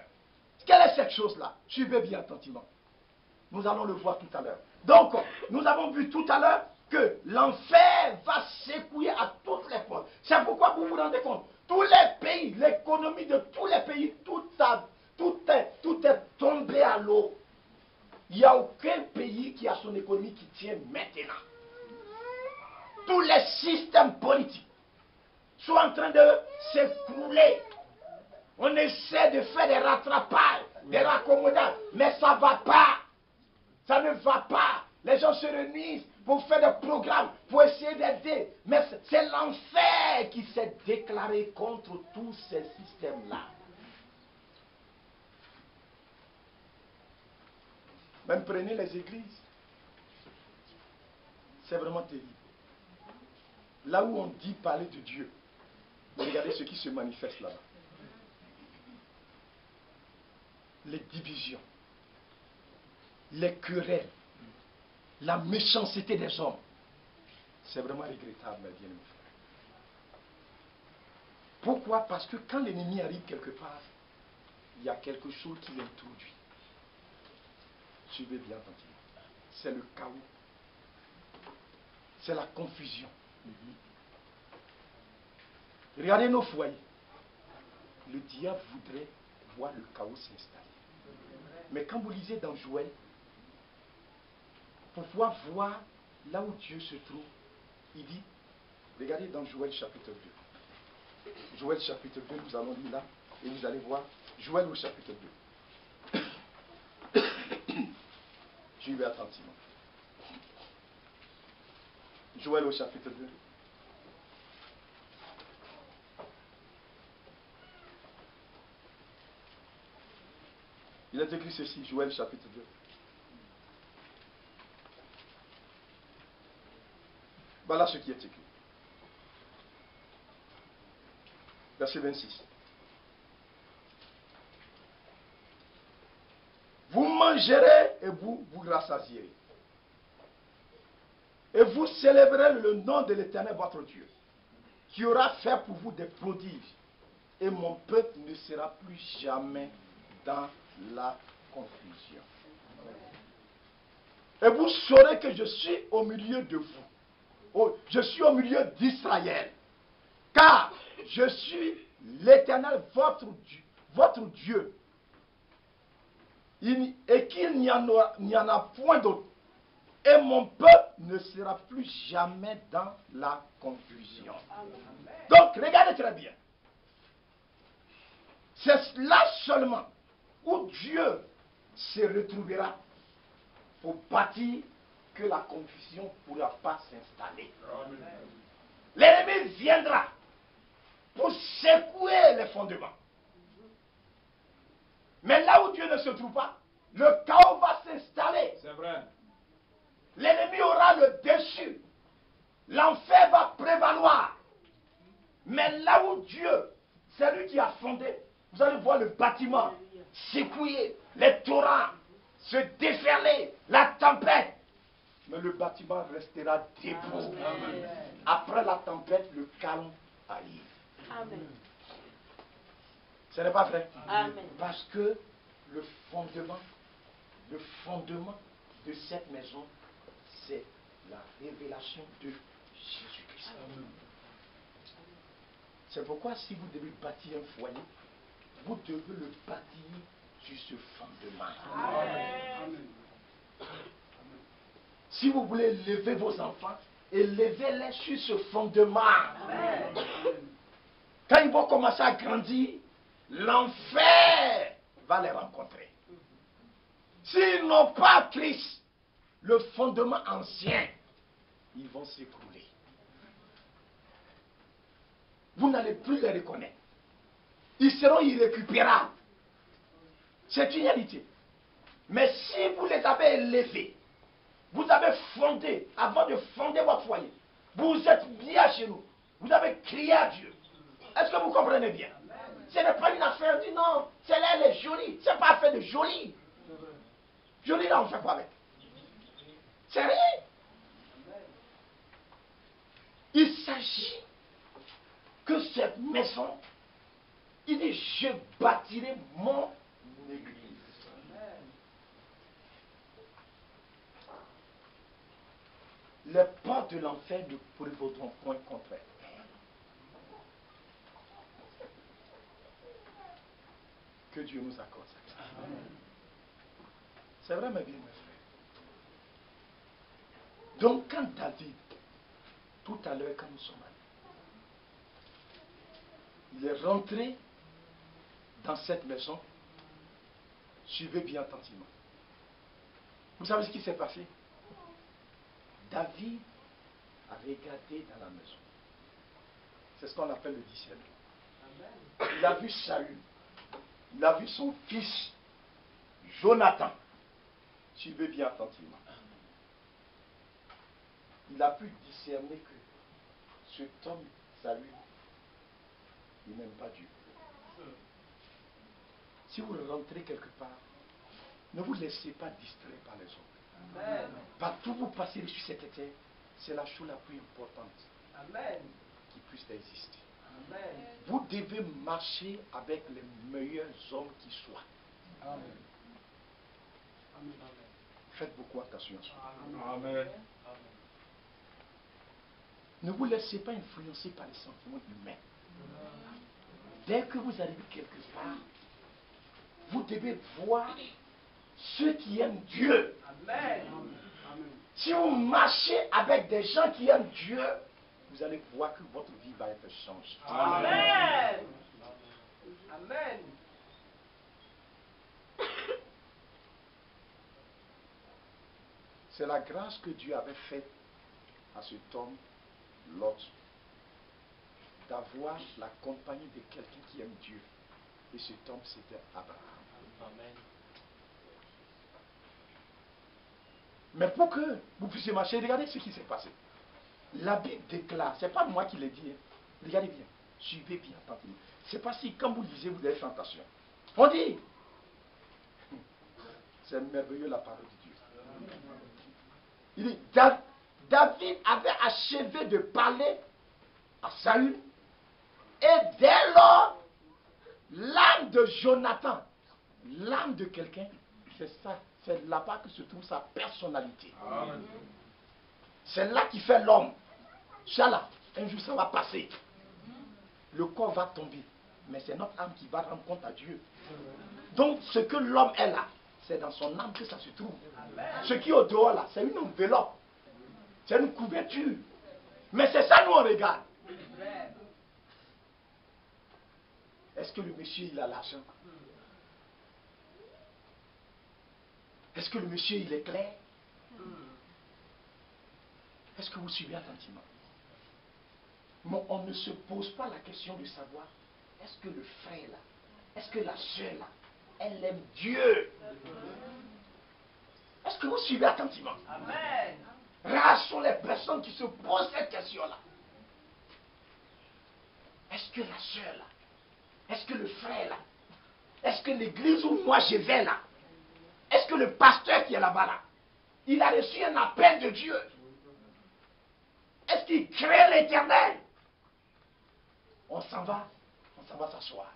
Quelle est cette chose-là? Suivez bien attentivement. Nous allons le voir tout à l'heure. Donc, nous avons vu tout à l'heure que l'enfer va secouer à toutes les portes. C'est pourquoi vous vous rendez compte, tous les pays, l'économie de tous les pays, tout est tombé à l'eau. Il n'y a aucun pays qui a son économie qui tient maintenant. Tous les systèmes politiques sont en train de s'écrouler. On essaie de faire des rattrapages, des raccommodages, mais ça ne va pas. Ça ne va pas. Les gens se réunissent pour faire des programmes, pour essayer d'aider. Mais c'est l'enfer qui s'est déclaré contre tous ces systèmes-là. Même prenez les églises. C'est vraiment terrible. Là où on dit parler de Dieu, regardez ce qui se manifeste là-bas. Les divisions, les querelles, la méchanceté des hommes. C'est vraiment regrettable, mes bien-aimés frères. Pourquoi? Parce que quand l'ennemi arrive quelque part, il y a quelque chose qui l'introduit. Suivez bien attentivement. C'est le chaos. C'est la confusion. Regardez nos foyers. Le diable voudrait voir le chaos s'installer. Mais quand vous lisez dans Joël, pour pouvoir voir là où Dieu se trouve, il dit, regardez dans Joël chapitre 2. Joël chapitre 2, nous allons lire là, et vous allez voir Joël au chapitre 2. Suivez attentivement. Joël au chapitre 2. Il est écrit ceci, Joël chapitre 2. Voilà ce qui est écrit. Verset 26. Vous mangerez et vous vous rassasierez. Et vous célébrerez le nom de l'Éternel votre Dieu, qui aura fait pour vous des prodiges. Et mon peuple ne sera plus jamais dans la confusion. Et vous saurez que je suis au milieu de vous. Oh, je suis au milieu d'Israël. Car je suis l'Éternel, votre Dieu. et qu'il n'y en a point d'autre. Et mon peuple ne sera plus jamais dans la confusion. Donc, regardez très bien. C'est là seulement où Dieu se retrouvera pour bâtir que la confusion ne pourra pas s'installer. L'ennemi viendra pour secouer les fondements. Mais là où Dieu ne se trouve pas, le chaos va s'installer. C'est vrai. L'ennemi aura le dessus. L'enfer va prévaloir. Mais là où Dieu, c'est lui qui a fondé, vous allez voir le bâtiment secouer, les torrents se déferler, la tempête. Mais le bâtiment restera debout. Amen. Après la tempête, le calme arrive. Amen. Ce n'est pas vrai? Amen. Parce que le fondement de cette maison, c'est la révélation de Jésus-Christ. C'est pourquoi si vous devez bâtir un foyer, vous devez le bâtir sur ce fondement. Amen. Si vous voulez lever vos enfants, élevez-les sur ce fondement. Amen. Quand ils vont commencer à grandir, l'enfer va les rencontrer. S'ils n'ont pas Christ, le fondement ancien, ils vont s'écrouler. Vous n'allez plus les reconnaître. Ils seront irrécupérables. C'est une réalité. Mais si vous les avez élevés, vous avez fondé, avant de fonder votre foyer, vous êtes bien chez nous, vous avez crié à Dieu. Est-ce que vous comprenez bien? Ce n'est pas une affaire, dit non, celle-là elle est jolie. Ce n'est pas affaire de jolie. Jolie là, on ne fait pas avec. C'est rien. Il s'agit que cette maison, il dit, je bâtirai mon église. Les portes de l'enfer ne prévaudront point contre elle. Que Dieu nous accorde ça. C'est vrai, mes bien, mes frères. Donc, quand David, tout à l'heure, quand nous sommes allés, il est rentré dans cette maison, suivez bien attentivement. Vous savez ce qui s'est passé? David a regardé dans la maison. C'est ce qu'on appelle le discernement. Il a vu Saül. Il a vu son fils, Jonathan. Suivez bien attentivement. Il a pu discerner que cet homme, Saül, il n'aime pas Dieu. Si vous rentrez quelque part, ne vous laissez pas distraire par les autres. Amen. Partout où vous passez sur cette terre, c'est la chose la plus importante. Amen. Qui puisse exister. Amen. Vous devez marcher avec les meilleurs hommes qui soient. Amen. Faites beaucoup attention à ça. Amen. Ne vous laissez pas influencer par les sentiments humains. Dès que vous arrivez quelque part, vous devez voir ceux qui aiment Dieu. Amen. Si vous marchez avec des gens qui aiment Dieu, vous allez voir que votre vie va être changée. Amen. Amen. C'est la grâce que Dieu avait faite à cet homme, Lot, d'avoir la compagnie de quelqu'un qui aime Dieu. Et cet homme, c'était Abraham. Amen. Mais pour que vous puissiez marcher, regardez ce qui s'est passé. La Bible déclare, c'est pas moi qui l'ai dit, hein. Regardez bien, suivez bien, attentivement. C'est pas si quand vous lisez, vous avez fait attention. On dit, c'est merveilleux la parole de Dieu. Il dit, David avait achevé de parler à Saül, et dès lors, l'âme de Jonathan, l'âme de quelqu'un, c'est ça, c'est là-bas que se trouve sa personnalité. C'est là qui fait l'homme. C'est là, un jour ça va passer. Le corps va tomber, mais c'est notre âme qui va rendre compte à Dieu. Donc ce que l'homme est là, c'est dans son âme que ça se trouve. Ce qui est au dehors là, c'est une enveloppe. C'est une couverture. Mais c'est ça nous on regarde. Est-ce que le monsieur il a l'argent? Est-ce que le monsieur il est clair? Est-ce que vous suivez attentivement? Mais on ne se pose pas la question de savoir est-ce que le frère là, est-ce que la soeur là, elle aime Dieu? Est-ce que vous suivez attentivement? Amen. Rares sont les personnes qui se posent cette question-là. Est-ce que la soeur là, est-ce que le frère là, est-ce que l'église où moi je vais là, est-ce que le pasteur qui est là-bas là, il a reçu un appel de Dieu? Est-ce qu'il crée l'Éternel? On s'en va s'asseoir.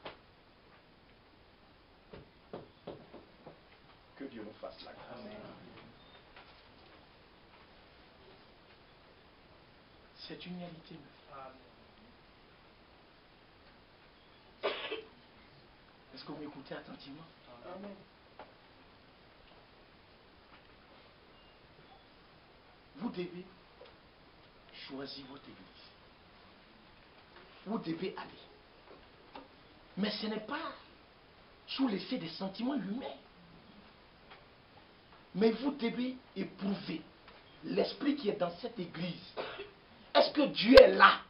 Que Dieu nous fasse la grâce. C'est une réalité. Est-ce que vous m'écoutez attentivement? Amen. Vous devez choisir votre église. Vous devez aller. Mais ce n'est pas sous l'effet des sentiments humains. Mais vous devez éprouver l'esprit qui est dans cette église. Est-ce que Dieu est là?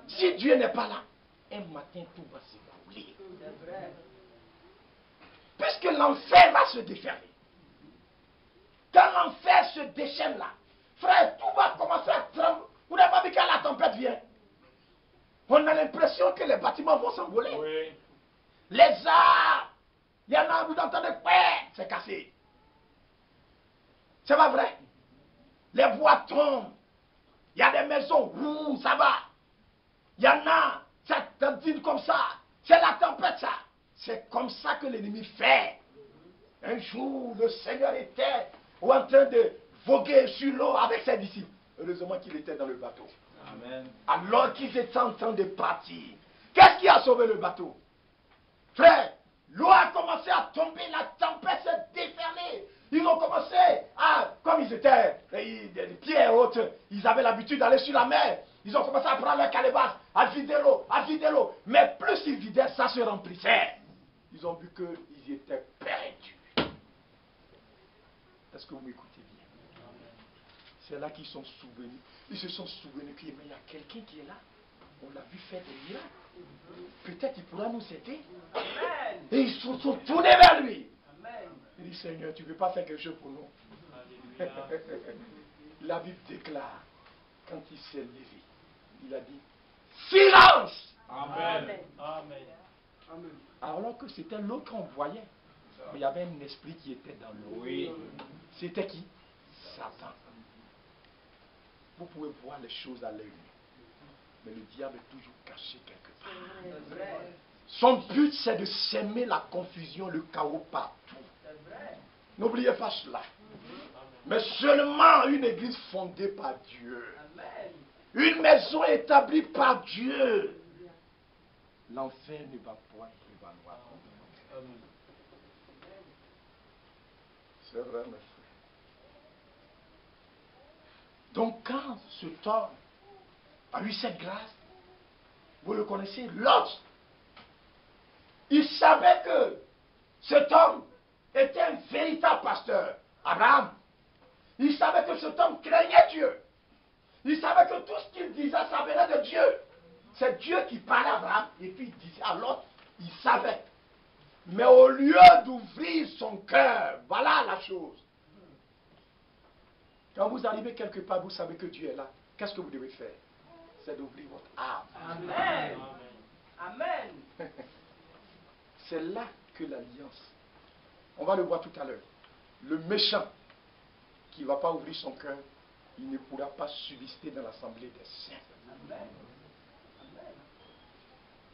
Si Dieu n'est pas là, un matin tout va s'écrouler. Puisque l'enfer va se déferler. Quand l'enfer se déchaîne là, frère, tout va commencer à trembler. Vous n'avez pas vu quand la tempête vient? On a l'impression que les bâtiments vont s'envoler. Oui. Les arbres, il y en a, vous entendez, c'est cassé. C'est pas vrai? Les bois tombent. Il y a des maisons, ça va. Il y en a, ça tendine comme ça. C'est la tempête, ça. C'est comme ça que l'ennemi fait. Un jour, le Seigneur était en train de voguer sur l'eau avec ses disciples. Heureusement qu'il était dans le bateau. Amen. Alors qu'ils étaient en train de partir. Qu'est-ce qui a sauvé le bateau? Frère, l'eau a commencé à tomber, la tempête s'est déferlée. Ils ont commencé à, comme ils étaient des pieds autres, ils avaient l'habitude d'aller sur la mer. Ils ont commencé à prendre leur calebasse, à vider l'eau, à vider l'eau. Mais plus ils vidaient, ça se remplissait. Ils ont vu qu'ils étaient perdus. Est-ce que vous m'écoutez bien? C'est là qu'ils sont souvenus. Ils se sont souvenus qu'il y a quelqu'un qui est là. On l'a vu faire des miracles. Peut-être il pourra nous aider. Amen. Et ils se sont tournés vers lui. Amen. Il dit, Seigneur, tu ne veux pas faire quelque chose pour nous? La Bible déclare, quand il s'est levé, il a dit, silence! Amen. Amen. Amen. Alors que c'était l'eau qu'on voyait. Mais il y avait un esprit qui était dans l'eau. Oui. C'était qui? Satan. Vous pouvez voir les choses à l'œil nu. Mais le diable est toujours caché quelque part. Son but, c'est de s'aimer la confusion, le chaos partout. N'oubliez pas cela. Mais seulement une église fondée par Dieu. Une maison établie par Dieu. L'enfer ne va point prévaloir. C'est vrai, mes frères. Donc quand cet homme a eu cette grâce, vous le connaissez, Lot, il savait que cet homme était un véritable pasteur. Abraham, il savait que cet homme craignait Dieu. Il savait que tout ce qu'il disait, ça venait de Dieu. C'est Dieu qui parlait à Abraham et puis il disait à Lot, il savait. Mais au lieu d'ouvrir son cœur, voilà la chose. Quand vous arrivez quelque part, vous savez que Dieu est là. Qu'est-ce que vous devez faire? C'est d'ouvrir votre âme. Amen. Amen. C'est là que l'alliance. On va le voir tout à l'heure. Le méchant qui ne va pas ouvrir son cœur, il ne pourra pas subsister dans l'assemblée des saints. Amen.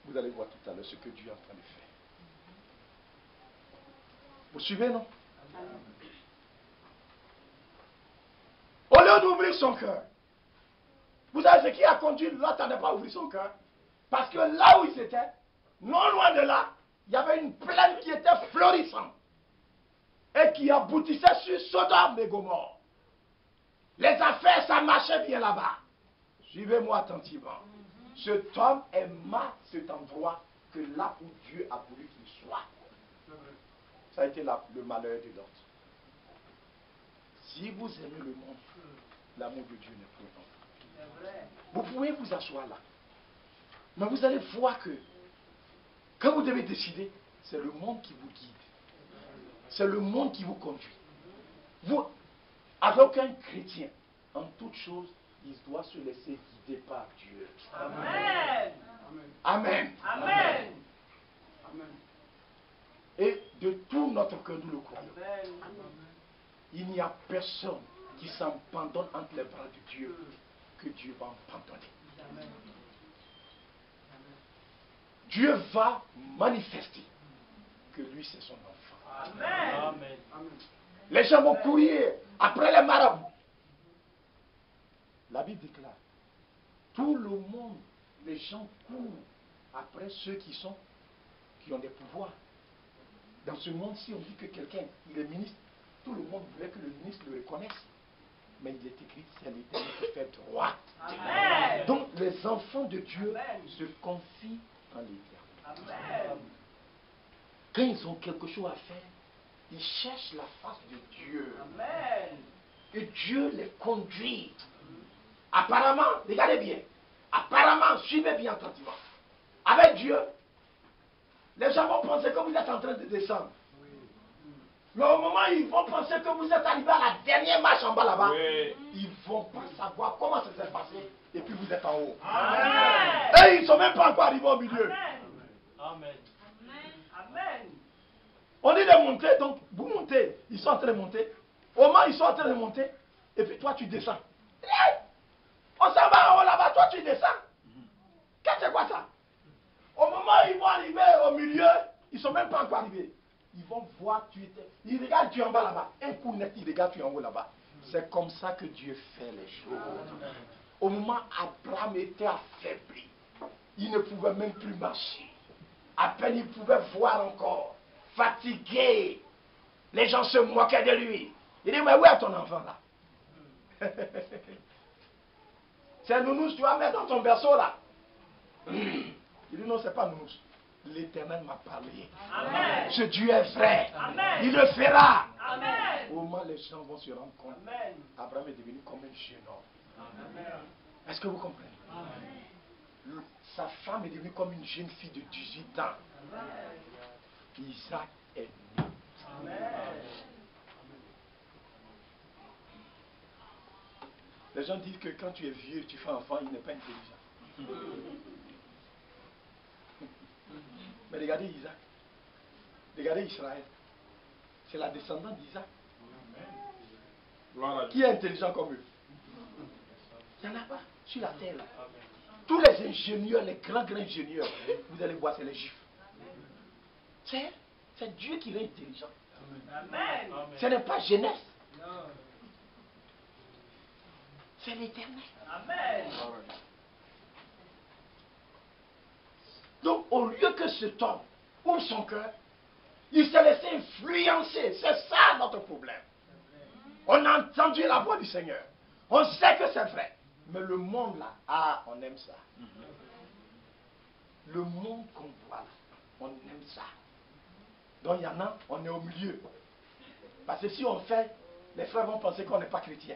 Vous allez voir tout à l'heure ce que Dieu est en train de faire. Vous suivez, non? Amen. Au lieu d'ouvrir son cœur, vous savez ce qui a conduit Lot à ne pas ouvrir son cœur? Parce que là où ils étaient, non loin de là, il y avait une plaine qui était florissante. et qui aboutissait sur Sodome et Gomorrhe. Les affaires, ça marchait bien là-bas. Suivez-moi attentivement. Cet homme aima cet endroit que là où Dieu a voulu qu'il soit. Ça a été le malheur de l'autre. Si vous aimez le monde, l'amour de Dieu ne peut pas. Vous pouvez vous asseoir là. Mais vous allez voir que quand vous devez décider, c'est le monde qui vous guide. C'est le monde qui vous conduit. Vous, avec un chrétien, en toute chose, il doit se laisser guider par Dieu. Amen. Amen. Amen. Et de tout notre cœur, nous le croyons. Amen. Il n'y a personne qui s'abandonne entre les bras de Dieu que Dieu va abandonner. Amen. Dieu va manifester que lui c'est son enfant. Amen. Les gens vont courir après les marabouts. La Bible déclare, tout le monde, les gens courent après ceux qui ont des pouvoirs. Dans ce monde-ci, on dit que quelqu'un, il est ministre. Tout le monde voulait que le ministre le reconnaisse. Mais il est écrit, c'est l'Éternel qui fait droit. Amen. Donc les enfants de Dieu Amen. se confient en l'Éternel. Amen. Quand ils ont quelque chose à faire, ils cherchent la face de Dieu. Amen. Et Dieu les conduit. Apparemment, regardez bien, apparemment, suivez bien attentivement. Avec Dieu, les gens vont penser que vous êtes en train de descendre. Mais au moment où ils vont penser que vous êtes arrivé à la dernière marche en bas là-bas, ils ne vont pas savoir comment ça s'est passé. Et puis vous êtes en haut. Amen. Et ils ne sont même pas encore arrivés au milieu. Amen. Amen. On dit de monter, donc vous montez. Ils sont en train de monter. Au moment où ils sont en train de monter, et puis toi tu descends. On s'en va en haut là-bas, toi tu descends. Qu'est-ce que c'est quoi ça? Au moment où ils vont arriver au milieu, ils ne sont même pas encore arrivés. Ils vont voir, ils regardent tu es en bas là-bas. Un coup net, ils regardent tu es en haut là-bas. C'est comme ça que Dieu fait les choses. Au moment où Abraham était affaibli, il ne pouvait même plus marcher. À peine il pouvait voir encore. Fatigué. Les gens se moquaient de lui. Il dit, mais où est ton enfant là? C'est Nounours, tu vas mettre dans ton berceau là. Il dit, non, c'est pas Nounours. L'Éternel m'a parlé. Amen. Ce Dieu est vrai. Amen. Il le fera. Amen. Au moment où les gens vont se rendre compte, Amen. Abraham est devenu comme un jeune homme. Amen. Est-ce que vous comprenez? Amen. Sa femme est devenue comme une jeune fille de 18 ans. Isaac est né. Amen. Les gens disent que quand tu es vieux, tu fais enfant, il n'est pas intelligent. Mais regardez Isaac. Regardez Israël. C'est la descendante d'Isaac. Qui est intelligent comme eux? Il n'y en a pas sur la terre là. Tous les ingénieurs, les grands ingénieurs, vous allez voir, c'est les juifs. C'est Dieu qui est intelligent. Amen. Ce n'est pas Genèse. C'est l'Éternel. Amen. Donc, au lieu que cet homme ouvre son cœur, il s'est laissé influencer. C'est ça notre problème. On a entendu la voix du Seigneur. On sait que c'est vrai. Mais le monde là, on aime ça. Le monde qu'on voit là, on aime ça. Donc il y en a, on est au milieu. Parce que si on fait, les frères vont penser qu'on n'est pas chrétien.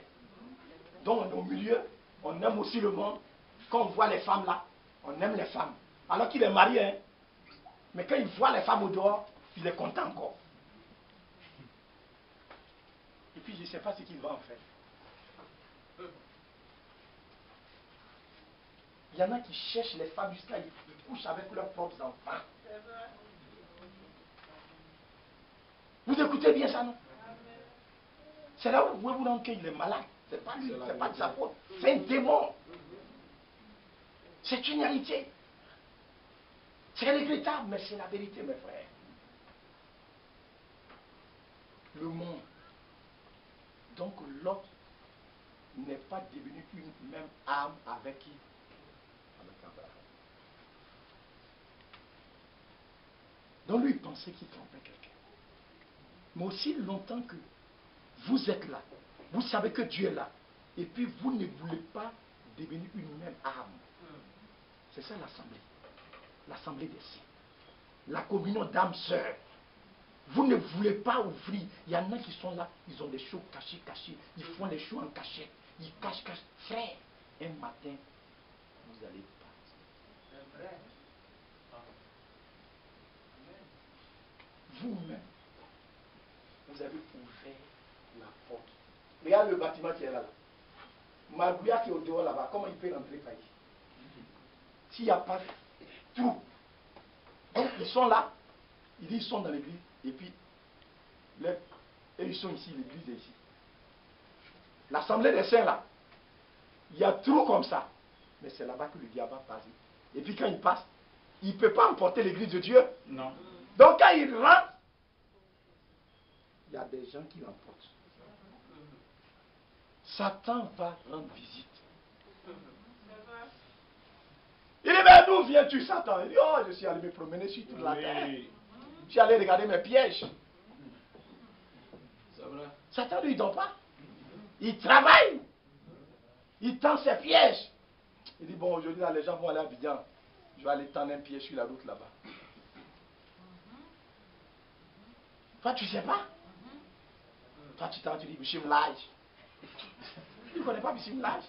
Donc on est au milieu, on aime aussi le monde. Quand on voit les femmes là, on aime les femmes. Alors qu'il est marié, hein. Mais quand il voit les femmes au dehors, il est content encore. Et puis je ne sais pas ce qu'il va en faire. Il y en a qui cherchent les femmes jusqu'à ils couchent avec leurs propres enfants. Vous écoutez bien ça, non? C'est là où vous vous rendez qu'il est malade. C'est pas lui, c'est pas de sa faute. C'est un démon. C'est une réalité. C'est regrettable, mais c'est la vérité, mes frères. Le monde. Donc l'autre n'est pas devenu une même âme avec qui? Avec Abraham. Donc lui, il pensait qu'il trompait quelqu'un. Mais aussi longtemps que vous êtes là, vous savez que Dieu est là, et puis vous ne voulez pas devenir une même âme. C'est ça l'assemblée. L'assemblée des saints. La communion d'âmes sœurs. Vous ne voulez pas ouvrir. Il y en a qui sont là, ils ont des choses cachées. Ils font les choses en cachette. Ils cachent. Frère, un matin, vous allez partir. C'est vrai. Vous-même, vous avez ouvert la porte. Regarde le bâtiment qui est là. Magouya qui est au dehors là-bas, comment il peut rentrer par ici? S'il n'y a pas de trou. Donc ils sont là, ils sont dans l'église, et puis et ils sont ici, l'église est ici. L'assemblée des saints là, il y a trou comme ça, mais c'est là-bas que le diable va passer. Et puis quand il passe, il ne peut pas emporter l'église de Dieu. Non. Donc quand il rentre, il y a des gens qui l'emportent. Satan va rendre visite. Il dit, mais d'où viens-tu, Satan? Il dit, oh, je suis allé me promener sur toute la terre. Je suis allé regarder mes pièges. Satan, lui, il ne dort pas. Il travaille. Il tend ses pièges. Il dit, bon, aujourd'hui, les gens vont aller à Abidjan. Je vais aller tendre un piège sur la route là-bas. Toi, tu ne sais pas. Toi, tu dis, Bichim Lage. Tu ne connais pas Bichim Lage.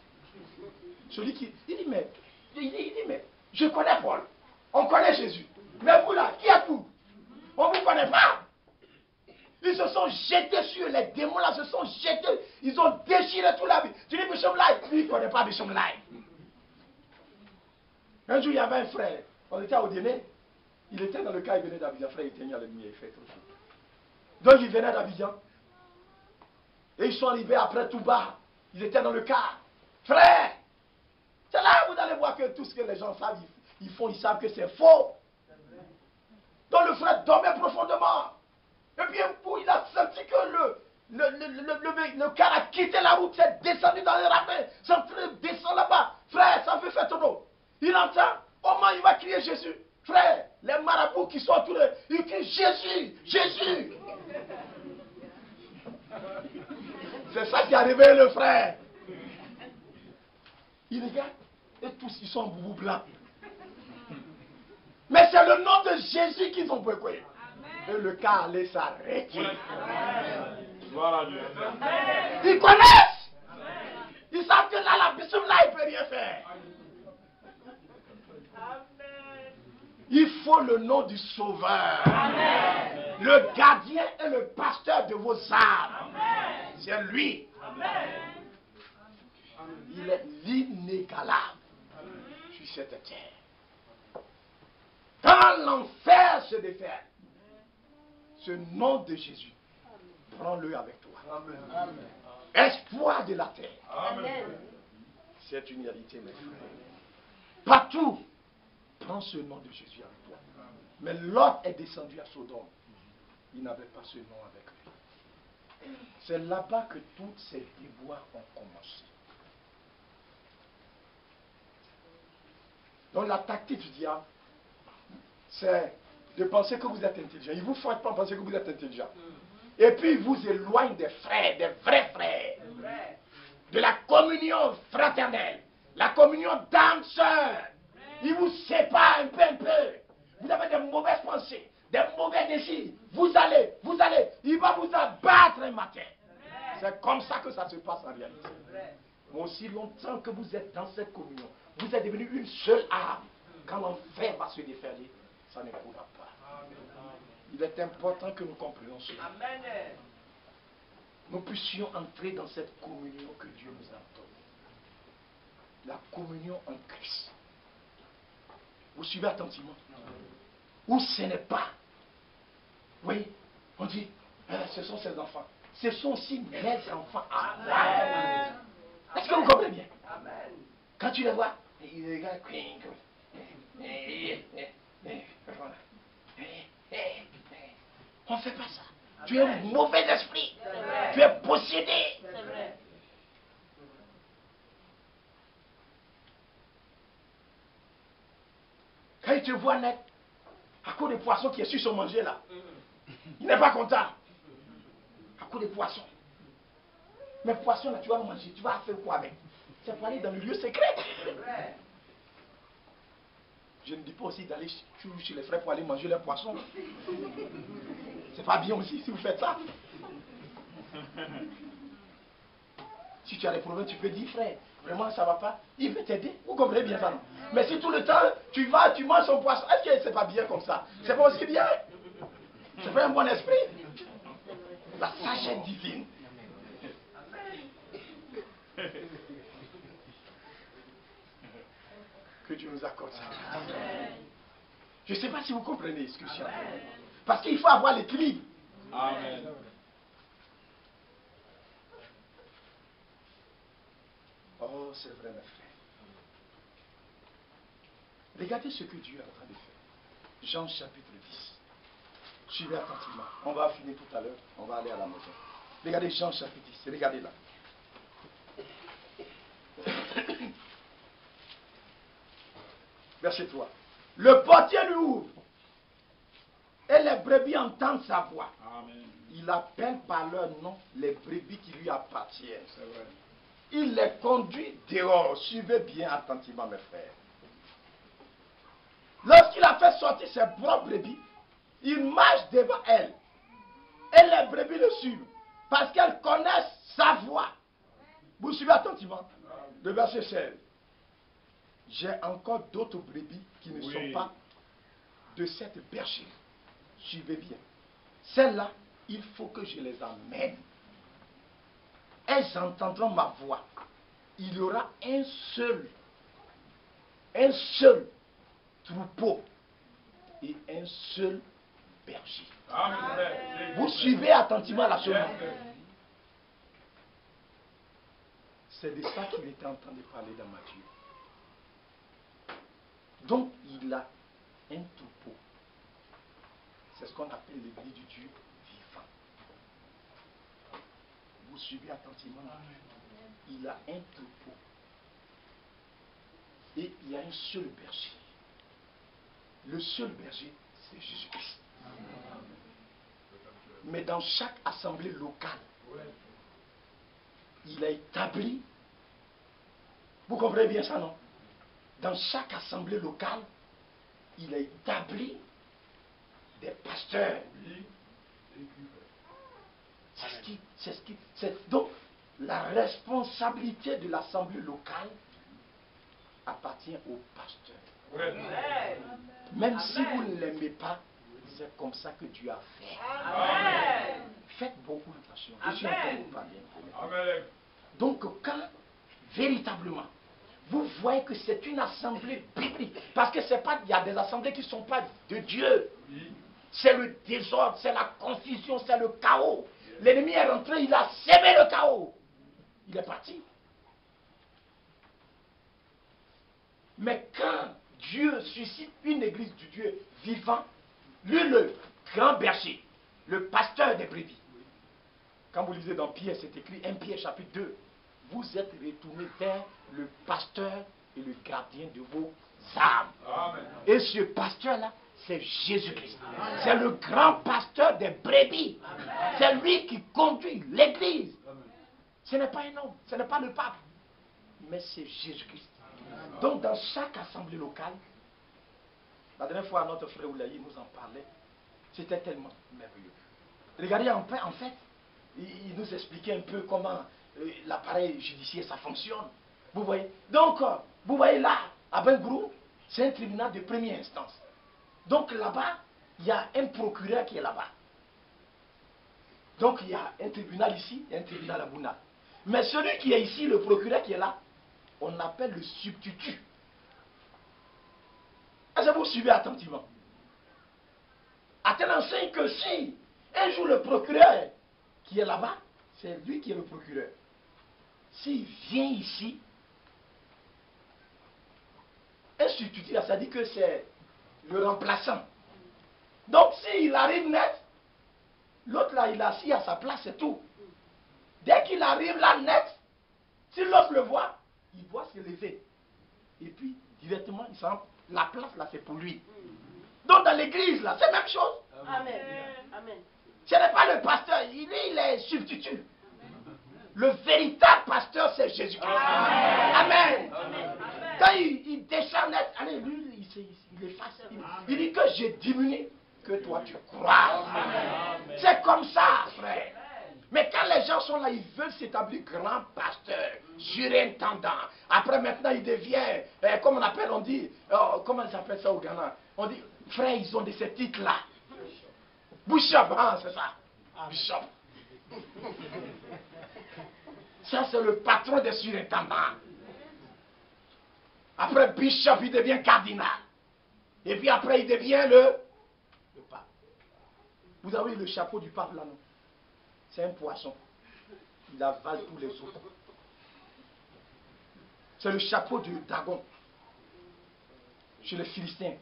Celui qui. Il dit, mais je connais Paul. On connaît Jésus. Mais vous là, qui êtes-vous? On ne vous connaît pas. Ils se sont jetés sur les démons là, se sont jetés. Ils ont déchiré tout la vie. Tu dis Bichim Lage. Lui, il ne connaît pas Bichim Lage. Un jour, il y avait un frère. On était au dîner. Il était dans le cas, il venait d'Abidjan. Frère, il tenait la lumière, il fait tout ça. Donc, il venait d'Abidjan. Et ils sont arrivés après tout bas. Ils étaient dans le car. Frère, c'est là où vous allez voir que tout ce que les gens savent, ils font, ils savent que c'est faux. Donc le frère dormait profondément. Et puis un coup, il a senti que le car a quitté la route, c'est descendu dans les ravins. C'est en train de descendre là-bas. Frère, ça veut faire tonneau. Il entend, au moins il va crier Jésus. Frère, les marabouts qui sont autour, ils crient Jésus, Jésus. C'est ça qui a réveillé le frère. Il regarde et tous ils sont en boubou blanc. Mais c'est le nom de Jésus qu'ils ont béqué. Et le cas allait s'arrêter. Voilà Dieu. Ils connaissent. Ils savent que là, la bissoum là, il ne peut rien faire. Il faut le nom du Sauveur. Amen. Le gardien et le pasteur de vos âmes. C'est lui. Amen. Il est l'inégalable sur cette terre. Quand l'enfer se déferle, ce nom de Jésus, prends-le avec toi. Amen. Espoir de la terre. Amen. C'est une réalité, mes frères. Partout, prends ce nom de Jésus avec toi. Mais Lot est descendu à Sodome. Il n'avait pas ce nom avec lui. C'est là-bas que toutes ces déboires ont commencé. Donc la tactique du diable, c'est de penser que vous êtes intelligent. Il vous fait pas penser que vous êtes intelligent. Et puis il vous éloigne des frères, des vrais frères. De la communion fraternelle. La communion d'âme sœur. Il vous sépare un peu. Vous avez des mauvaises pensées, des mauvais désirs. Vous allez. Il va vous abattre un matin. C'est comme ça que ça se passe en réalité. Mais aussi longtemps que vous êtes dans cette communion, vous êtes devenu une seule âme. Quand l'enfer va se déferler, ça ne pourra pas. Il est important que nous comprenions cela. Nous puissions entrer dans cette communion que Dieu nous a donnée. La communion en Christ. Vous suivez attentivement. Ou ce n'est pas. Oui, on dit, ce sont ses enfants. Ce sont aussi mes enfants. Amen. Est-ce que vous comprenez bien? Amen. Quand tu les vois, ils regardent. On ne fait pas ça. Amen. Tu es un mauvais esprit. Tu es possédé. C'est vrai. Quand il te voit net, à cause des poissons qui est sur son manger là, il n'est pas content. coup de poisson. Mais poisson, là, tu vas manger, tu vas faire quoi avec? C'est pour aller dans le lieu secret. Je ne dis pas aussi d'aller chez les frères pour aller manger les poissons. C'est pas bien aussi si vous faites ça. Si tu as des problèmes, tu peux dire, frère, vraiment ça va pas. Il veut t'aider. Vous comprenez bien ça, non? Mais si tout le temps, tu vas, tu manges son poisson, est-ce que c'est pas bien comme ça? C'est pas aussi bien? C'est pas un bon esprit? La sagesse divine. Que Dieu nous accorde ça. Je ne sais pas si vous comprenez ce que je suis en train de dire. Parce qu'il faut avoir l'équilibre. Amen. Oh, c'est vrai, mes frères. Regardez ce que Dieu est en train de faire. Jean chapitre 10. Suivez attentivement. On va finir tout à l'heure. On va aller à la maison. Regardez Jean chapitre 10. Regardez là. Verset 3. Le portier lui ouvre. Et les brebis entendent sa voix. Amen. Il appelle par leur nom les brebis qui lui appartiennent. C'est vrai. Il les conduit dehors. Suivez bien attentivement, mes frères. Lorsqu'il a fait sortir ses propres brebis, il marche devant elles. Et les brebis le suivent. Parce qu'elles connaissent sa voix. Vous suivez attentivement. Le verset 16. J'ai encore d'autres brebis qui ne sont pas de cette bergerie. Suivez bien. Celles-là, il faut que je les emmène. Elles entendront ma voix. Il y aura un seul troupeau et un seul berger. Amen. Vous suivez attentivement la chose. C'est de ça qu'il était en train de parler dans Matthieu. Donc, il a un troupeau. C'est ce qu'on appelle l'église du Dieu vivant. Vous suivez attentivement. Il a un troupeau. Et il y a un seul berger. Le seul berger, c'est Jésus-Christ. Mais dans chaque assemblée locale, il a établi, vous comprenez bien ça, non? Dans chaque assemblée locale, il a établi des pasteurs. Donc, la responsabilité de l'assemblée locale appartient au pasteur. Même si vous ne l'aimez pas, c'est comme ça que Dieu a fait. Amen. Faites beaucoup attention. Je suis en train de vous parler. Amen. Donc, quand véritablement vous voyez que c'est une assemblée biblique, parce que c'est pas, il y a des assemblées qui ne sont pas de Dieu. C'est le désordre, c'est la confusion, c'est le chaos. L'ennemi est rentré, il a sémé le chaos. Il est parti. Mais quand Dieu suscite une église du Dieu vivant, lui le grand berger, le pasteur des brebis. Quand vous lisez dans Pierre, c'est écrit 1 Pierre chapitre 2. Vous êtes retournés vers le pasteur et le gardien de vos âmes. Amen. Et ce pasteur-là, c'est Jésus-Christ. C'est le grand pasteur des brebis. C'est lui qui conduit l'église. Ce n'est pas un homme, ce n'est pas le pape, mais c'est Jésus-Christ. Donc dans chaque assemblée locale, la dernière fois notre frère Oulaï nous en parlait, c'était tellement merveilleux. Regardez en fait, il nous expliquait un peu comment l'appareil judiciaire ça fonctionne. Vous voyez? Donc, vous voyez là, à Bengourou, c'est un tribunal de première instance. Donc là-bas, il y a un procureur qui est là-bas. Donc il y a un tribunal ici et un tribunal à Bouna. Mais celui qui est ici, le procureur qui est là, on appelle le substitut. Est-ce que vous suivez attentivement? À tel enseigne que si un jour le procureur qui est là-bas, c'est lui qui est le procureur. S'il vient ici, un substitut, ça dit que c'est le remplaçant. Donc s'il arrive net, l'autre là, il est assis à sa place, c'est tout. Dès qu'il arrive là net, si l'autre le voit, il doit se lever. Et puis, directement, il s'en... la place là, c'est pour lui. Donc dans l'église là, c'est la même chose. Amen. Amen. Ce n'est pas le pasteur, il est substitut. Le véritable pasteur, c'est Jésus-Christ. Amen. Quand il descend, allez, lui, il efface. Il dit que j'ai diminué, que toi tu crois. C'est comme ça, frère. Mais quand les gens sont là, ils veulent s'établir grand pasteur, surintendant. Après, maintenant, il devient, comme on appelle, on dit, comment ils appellent ça au Ghana? On dit, frère, ils ont de ces titres-là. Bishop, hein, c'est ça. Bishop. Ça, c'est le patron des surintendants. Après, bishop, il devient cardinal. Et puis après, il devient le pape. Vous avez le chapeau du pape là, non? C'est un poisson. Il avale tous les autres. C'est le chapeau de Dagon. Chez les Philistins.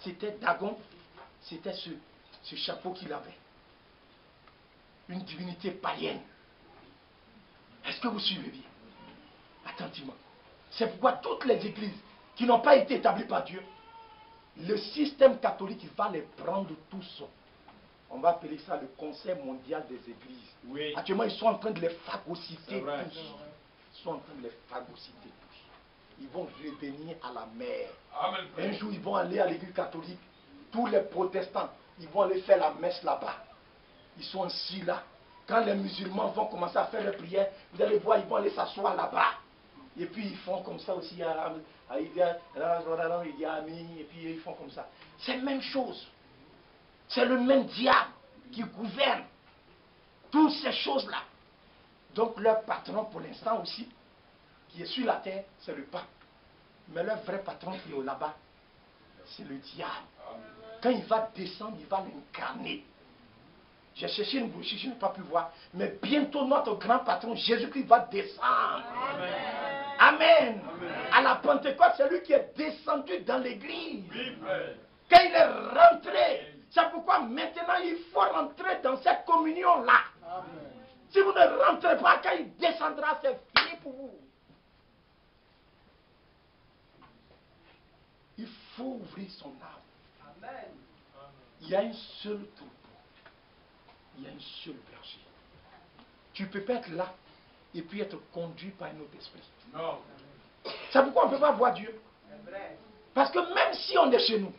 C'était Dagon. C'était ce chapeau qu'il avait. Une divinité païenne. Est-ce que vous suivez bien? Attentivement. C'est pourquoi toutes les églises qui n'ont pas été établies par Dieu, le système catholique va les prendre tous. On va appeler ça le Conseil mondial des églises. Oui. Actuellement, ils sont en train de les phagocyter vrai. tous. Ils sont en train de les phagocyter tous. Ils vont revenir à la mer. Amen. Un jour, ils vont aller à l'église catholique. Tous les protestants, ils vont aller faire la messe là-bas. Ils sont assis là. Quand les musulmans vont commencer à faire leur prière, vous allez voir, ils vont aller s'asseoir là-bas. Et puis ils font comme ça aussi. Et puis ils font comme ça. C'est la même chose. C'est le même diable qui gouverne toutes ces choses-là. Donc leur patron pour l'instant aussi, qui est sur la terre, c'est le pape. Mais leur vrai patron qui est là-bas, c'est le diable. Quand il va descendre, il va l'incarner. J'ai cherché une brochure, je n'ai pas pu voir. Mais bientôt notre grand patron, Jésus-Christ, va descendre. Amen. Amen. À la Pentecôte, c'est lui qui est descendu dans l'église. Quand il est rentré, c'est pourquoi maintenant il faut rentrer dans cette communion-là. Si vous ne rentrez pas, quand il descendra, c'est fini pour vous. Il faut ouvrir son âme. Amen. Il y a un seul troupeau. Il y a un seul berger. Tu ne peux pas être là et puis être conduit par un autre esprit. Non. C'est pourquoi on ne peut pas voir Dieu. C'est vrai. Parce que même si on est chez nous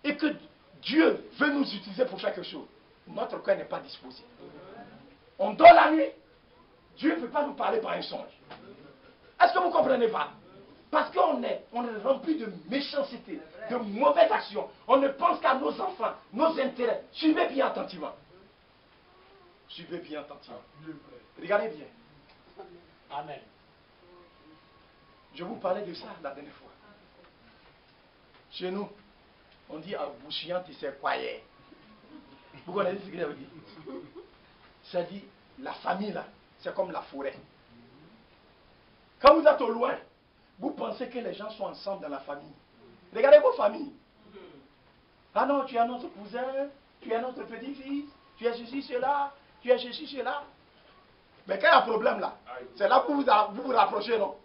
et que Dieu veut nous utiliser pour faire quelque chose, notre cœur n'est pas disposé. On dort la nuit, Dieu ne veut pas nous parler par un songe. Est-ce que vous ne comprenez pas? Parce qu'on est rempli de méchanceté, de mauvaises actions. On ne pense qu'à nos enfants, nos intérêts. Suivez bien attentivement. Suivez bien attentivement. Regardez bien. Amen. Je vous parlais de ça la dernière fois. Chez nous, on dit à Bouchiant, tu sais quoi hier. Vous connaissez ce que ça veut dire? Ça dit, la famille là, c'est comme la forêt. Quand vous êtes au loin, vous pensez que les gens sont ensemble dans la famille. Regardez vos familles. Ah non, tu es notre cousin, tu es notre petit-fils, tu es ceci, cela, tu es ceci, cela. Mais quand il y a un problème là, c'est là que vous vous rapprochez, non?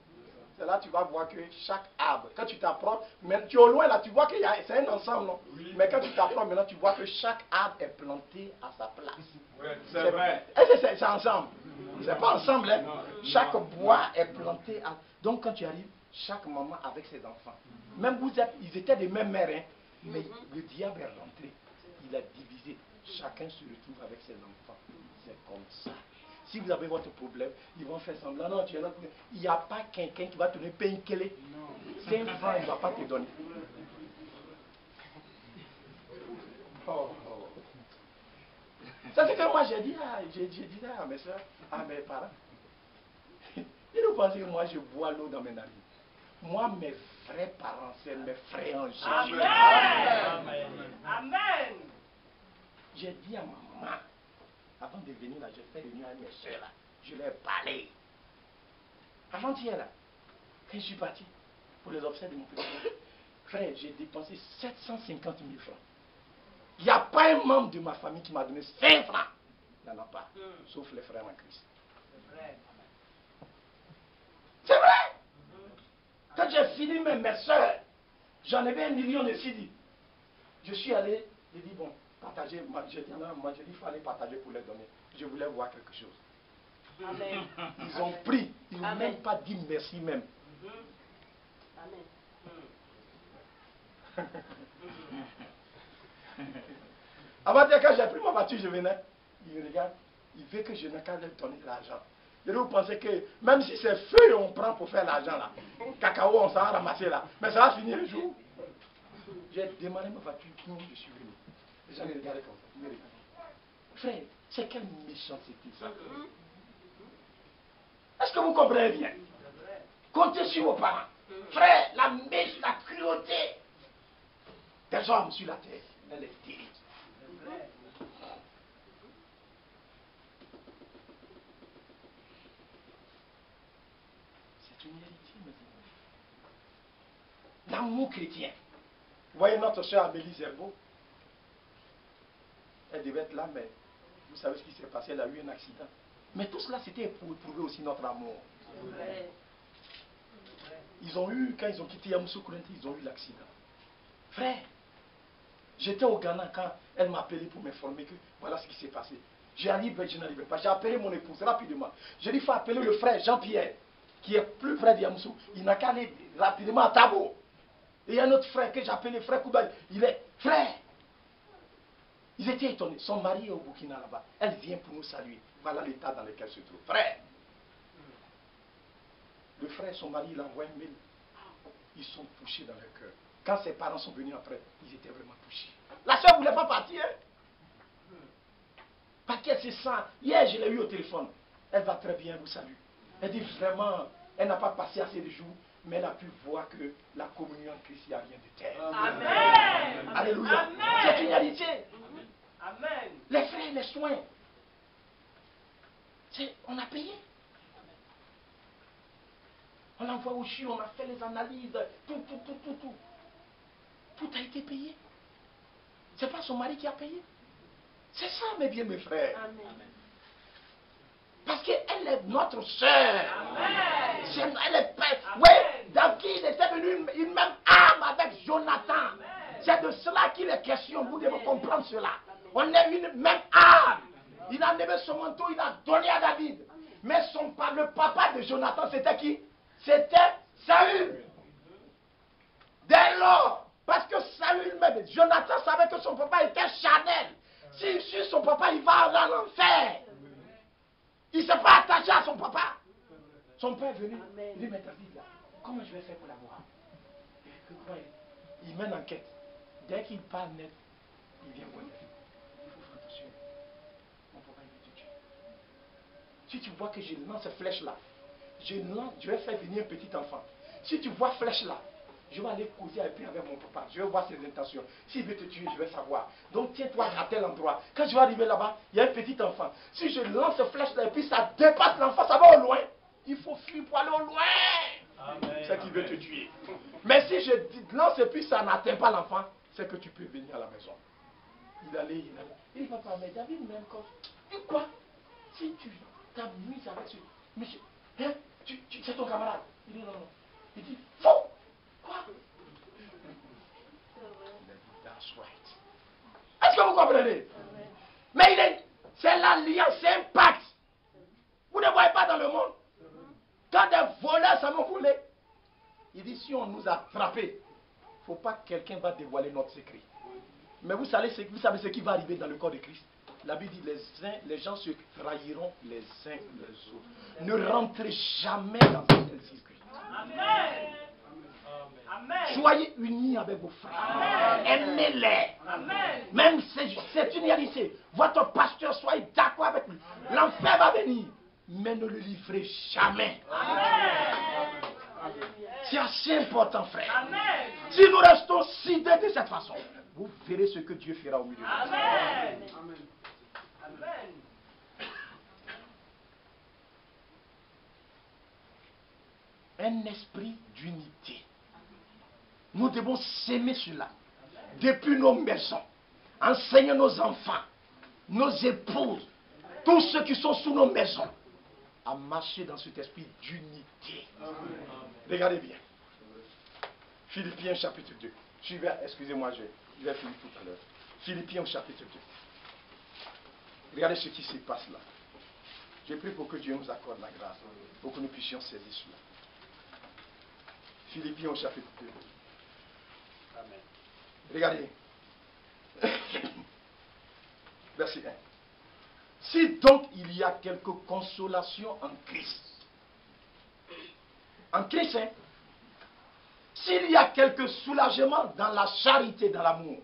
C'est là que tu vas voir que chaque arbre, quand tu t'approches, mais tu es au loin là, tu vois que c'est un ensemble, non? Oui. Mais quand tu t'approches maintenant, tu vois que chaque arbre est planté à sa place. Oui, c'est vrai. Est-ce que c'est ensemble? C'est pas ensemble, hein? Chaque bois est planté à... Donc quand tu arrives, chaque maman avec ses enfants. Même ils étaient des mêmes mères, hein? Mais le diable est rentré. Il a divisé. Chacun se retrouve avec ses enfants. C'est comme ça. Si vous avez votre problème, ils vont faire semblant. Non, tu es là. Il n'y a pas quelqu'un qui va te donner painkiller. 5 francs, il ne va pas te donner. Oh. Ça c'est que moi j'ai dit à mes soeurs, à mes parents. Ils nous pensent que moi je bois l'eau dans mes narines. Moi, mes vrais parents, c'est mes frères en Jésus. Amen. Amen. J'ai dit à ma maman, avant de venir là, j'ai fait réunion avec mes soeurs là. Je leur ai parlé. Avant-hier là, quand je suis parti pour les obsèques de mon petit frère, j'ai dépensé 750 000 francs. Il n'y a pas un membre de ma famille qui m'a donné 5 francs. Il n'y en a pas, sauf les frères en Christ. C'est vrai. C'est vrai. Quand j'ai fini mes soeurs, j'en avais 1 million de CD. Je suis allé, j'ai dit bon, partager. J'ai dit, il fallait partager pour les donner. Je voulais voir quelque chose. Amen. Ils ont pris, ils n'ont même pas dit merci même. Amen. Avant de quand j'ai pris ma voiture, je venais. Il regarde, il veut que je n'ai qu'à lui donner l'argent. Et vous pensez que même si c'est feuilles on prend pour faire l'argent là, cacao on s'en a ramassé là, mais ça va finir le jour. J'ai démarré ma voiture, je suis venu. Les gens me regardaient comme ça. Ils me regardaient. Frère, c'est quelle méchanceté ça. Est-ce que vous comprenez bien? Comptez sur vos parents. Frère, la cruauté des hommes sur la terre, elle est terrible. C'est une réalité, mes amis. L'amour chrétien. Vous voyez notre soeur Amélie Zerbo? Elle devait être là, mais vous savez ce qui s'est passé, elle a eu un accident. Mais tout cela, c'était pour éprouver aussi notre amour. Ils ont eu, quand ils ont quitté Yamoussoukro, ils ont eu l'accident. Frère, j'étais au Ghana quand elle m'a appelé pour m'informer que voilà ce qui s'est passé. J'arrive, je n'arrivais pas. J'ai appelé mon épouse rapidement. J'ai dit, il faut appeler le frère Jean-Pierre, qui est plus près de Yamoussou. Il n'a qu'à aller rapidement à Tabo. Et il y a un autre frère que j'ai appelé frère Koubaï. Il est frère. Ils étaient étonnés. Son mari est au Burkina là-bas. Elle vient pour nous saluer. Voilà l'état dans lequel se trouve. Frère. Le frère, son mari, il a envoyé un mail. Ils sont touchés dans leur cœur. Quand ses parents sont venus après, ils étaient vraiment touchés. La soeur ne voulait pas partir. Parce qu'elle se sent. Hier, je l'ai eu au téléphone. Elle va très bien, vous salue. Elle dit vraiment, elle n'a pas passé assez de jours, mais elle a pu voir que la communion en Christ, il n'y a rien de tel. Amen. Alléluia. C'est une réalité. Amen. Les frères, les soins. On a payé. On envoie au CHU, on a fait les analyses, tout. Tout a été payé. Ce n'est pas son mari qui a payé. C'est ça, mes bien, mes frères. Amen. Parce qu'elle est notre sœur. Amen. Elle est père. Oui, dans qui il était venu une même âme avec Jonathan. C'est de cela qu'il est question. Vous devez comprendre cela. On est une même âme. Il a enlevé son manteau, il a donné à David. Mais le papa de Jonathan, c'était qui? C'était Saül. Dès lors, parce que Saül même, Jonathan savait que son papa était charnel. S'il suit son papa, il va dans l'enfer. Il ne s'est pas attaché à son papa. Son père est venu. Il dit, mais David, là, comment je vais faire pour l'avoir? Il mène enquête. Dès qu'il parle net, il vient voir David. Il faut faire attention. Mon papa, il veut te tuer. Si tu vois que je lance cette flèche-là, je vais faire venir un petit enfant. Si tu vois flèche-là, je vais aller causer avec mon papa. Je vais voir ses intentions. S'il veut te tuer, je vais savoir. Donc tiens-toi à tel endroit. Quand je vais arriver là-bas, il y a un petit enfant. Si je lance cette flèche-là et puis ça dépasse l'enfant, ça va au loin. Il faut fuir pour aller au loin. C'est qu'il veut te tuer. Mais si je lance et puis ça n'atteint pas l'enfant, c'est que tu peux venir à la maison. Il allait. Il dit, papa, mais David même quand. Quoi? Si tu t'amuses avec ce. Monsieur, hein? C'est ton camarade. Il dit non. Il dit, faux! Quoi? That's right. Est-ce que vous comprenez? Mais c'est l'alliance, c'est un pacte. Vous ne voyez pas dans le monde. Quand des voleurs ça m'ont volé, il dit si on nous a attrapés, il ne faut pas que quelqu'un va dévoiler notre secret. Mais vous savez ce qui va arriver dans le corps de Christ. La Bible dit les gens se trahiront les uns les autres. Ne rentrez jamais dans un tel circuit. Amen. Amen. Soyez unis avec vos frères. Aimez-les. Même c'est une réalité. Votre pasteur, soyez d'accord avec lui. L'enfer va venir. Mais ne le livrez jamais. C'est assez important, frère. Amen. Si nous restons sidés de cette façon, vous verrez ce que Dieu fera au milieu de nous. Amen. Amen. Un esprit d'unité. Nous devons s'aimer cela. Depuis nos maisons, enseigner nos enfants, nos épouses, tous ceux qui sont sous nos maisons, à marcher dans cet esprit d'unité. Regardez bien. Philippiens chapitre 2. Excusez-moi, je vais finir tout à l'heure. Philippiens au chapitre 2. Regardez ce qui se passe là. Je prie pour que Dieu nous accorde la grâce, pour que nous puissions saisir cela. Philippiens au chapitre 2. Amen. Regardez. Verset 1. Si donc il y a quelque consolation en Christ, hein, s'il y a quelque soulagement dans la charité, dans l'amour,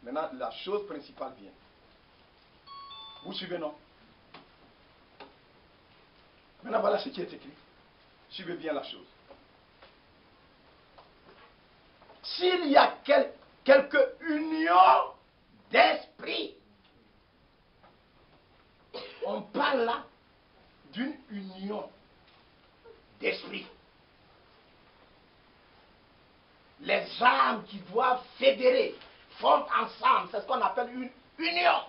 maintenant la chose principale vient. Vous suivez, non? Maintenant voilà ce qui est écrit. Suivez bien la chose. S'il y a quelque union d'esprit, on parle là d'une union d'esprit. Les âmes qui doivent fédérer, fondent ensemble, c'est ce qu'on appelle une union.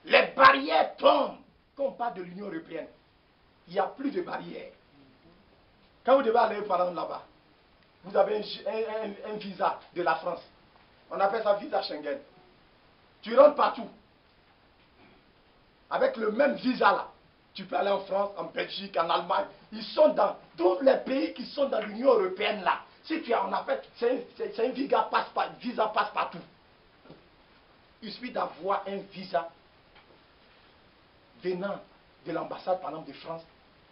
Les barrières tombent. Quand on parle de l'Union européenne, il n'y a plus de barrières. Quand vous devez aller par exemple là-bas, vous avez un visa de la France. On appelle ça visa Schengen. Tu rentres partout. Avec le même visa là. Tu peux aller en France, en Belgique, en Allemagne. Ils sont dans tous les pays qui sont dans l'Union européenne là. Si tu as, on appelle, c'est un visa passe partout. Il suffit d'avoir un visa venant de l'ambassade par exemple de France.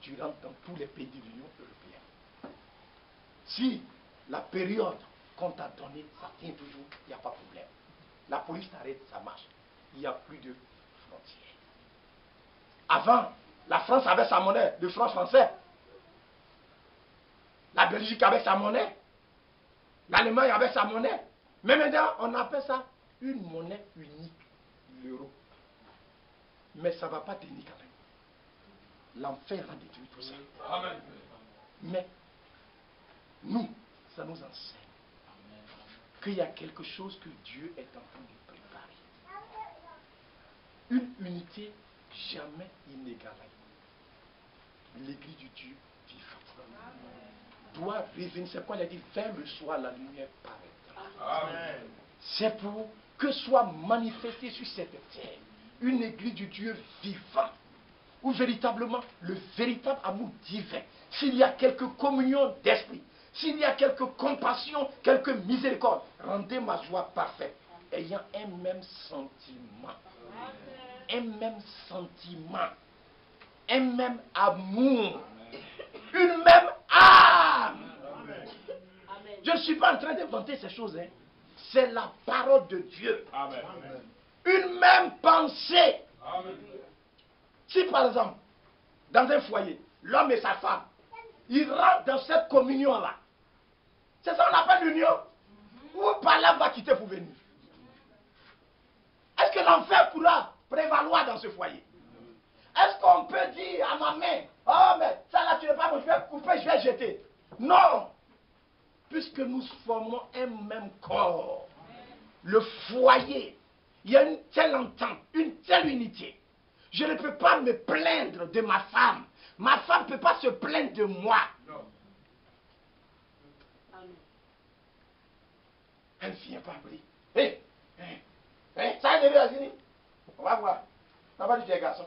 Tu rentres dans tous les pays de l'Union européenne. Si la période qu'on t'a donnée, ça tient toujours, il n'y a pas de problème. La police t'arrête, ça marche. Il n'y a plus de frontières. Avant, la France avait sa monnaie, le franc français. La Belgique avait sa monnaie. L'Allemagne avait sa monnaie. Mais maintenant, on appelle ça une monnaie unique, l'euro. Mais ça ne va pas tenir quand même. L'enfer va détruire tout ça. Amen. Mais nous, ça nous enseigne qu'il y a quelque chose que Dieu est en train de préparer. Une unité jamais inégalée. L'Église du Dieu vivant doit revenir. C'est quoi il a dit? Vers le soir, la lumière paraîtra. Amen. C'est pour que soit manifestée sur cette terre une Église du Dieu vivant, où véritablement le véritable amour divin, s'il y a quelque communion d'esprit, s'il y a quelque compassion, quelque miséricorde, rendez ma joie parfaite, ayant un même sentiment, un même sentiment, un même amour, une même âme. Je ne suis pas en train d'inventer ces choses, hein. C'est la parole de Dieu. Amen. Une même pensée. Amen. Si par exemple, dans un foyer, l'homme et sa femme, ils rentrent dans cette communion-là, c'est ça qu'on appelle l'union. Où par là va quitter pour venir? Est-ce que l'enfer pourra prévaloir dans ce foyer? Est-ce qu'on peut dire à ma main, oh mais ça là tu n'es pas bon, je vais couper, je vais jeter? Non. Puisque nous formons un même corps, le foyer, il y a une telle entente, une telle unité. Je ne peux pas me plaindre de ma femme. Ma femme ne peut pas se plaindre de moi. Non. Elle ne vient pas briller. Hé, ça est devenu on va voir. On va dire, tu es garçon.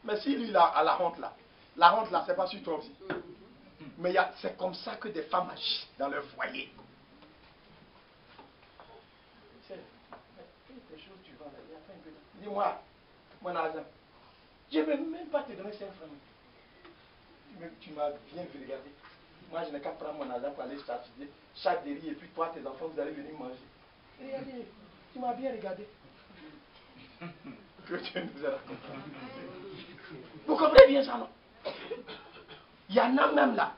Mais si lui, là, a la honte là, c'est pas sur toi aussi. Mais c'est comme ça que des femmes agissent dans leur foyer. Dis-moi, mon argent. Je ne vais même pas te donner 5 francs. Tu m'as bien vu regarder. Moi, je n'ai qu'à prendre mon argent pour aller s'assiser chaque délit et puis toi, tes enfants, vous allez venir manger. Regardez, tu m'as bien regardé. Que Dieu nous aide à comprendre. Vous comprenez bien ça, non? Il y en a même là.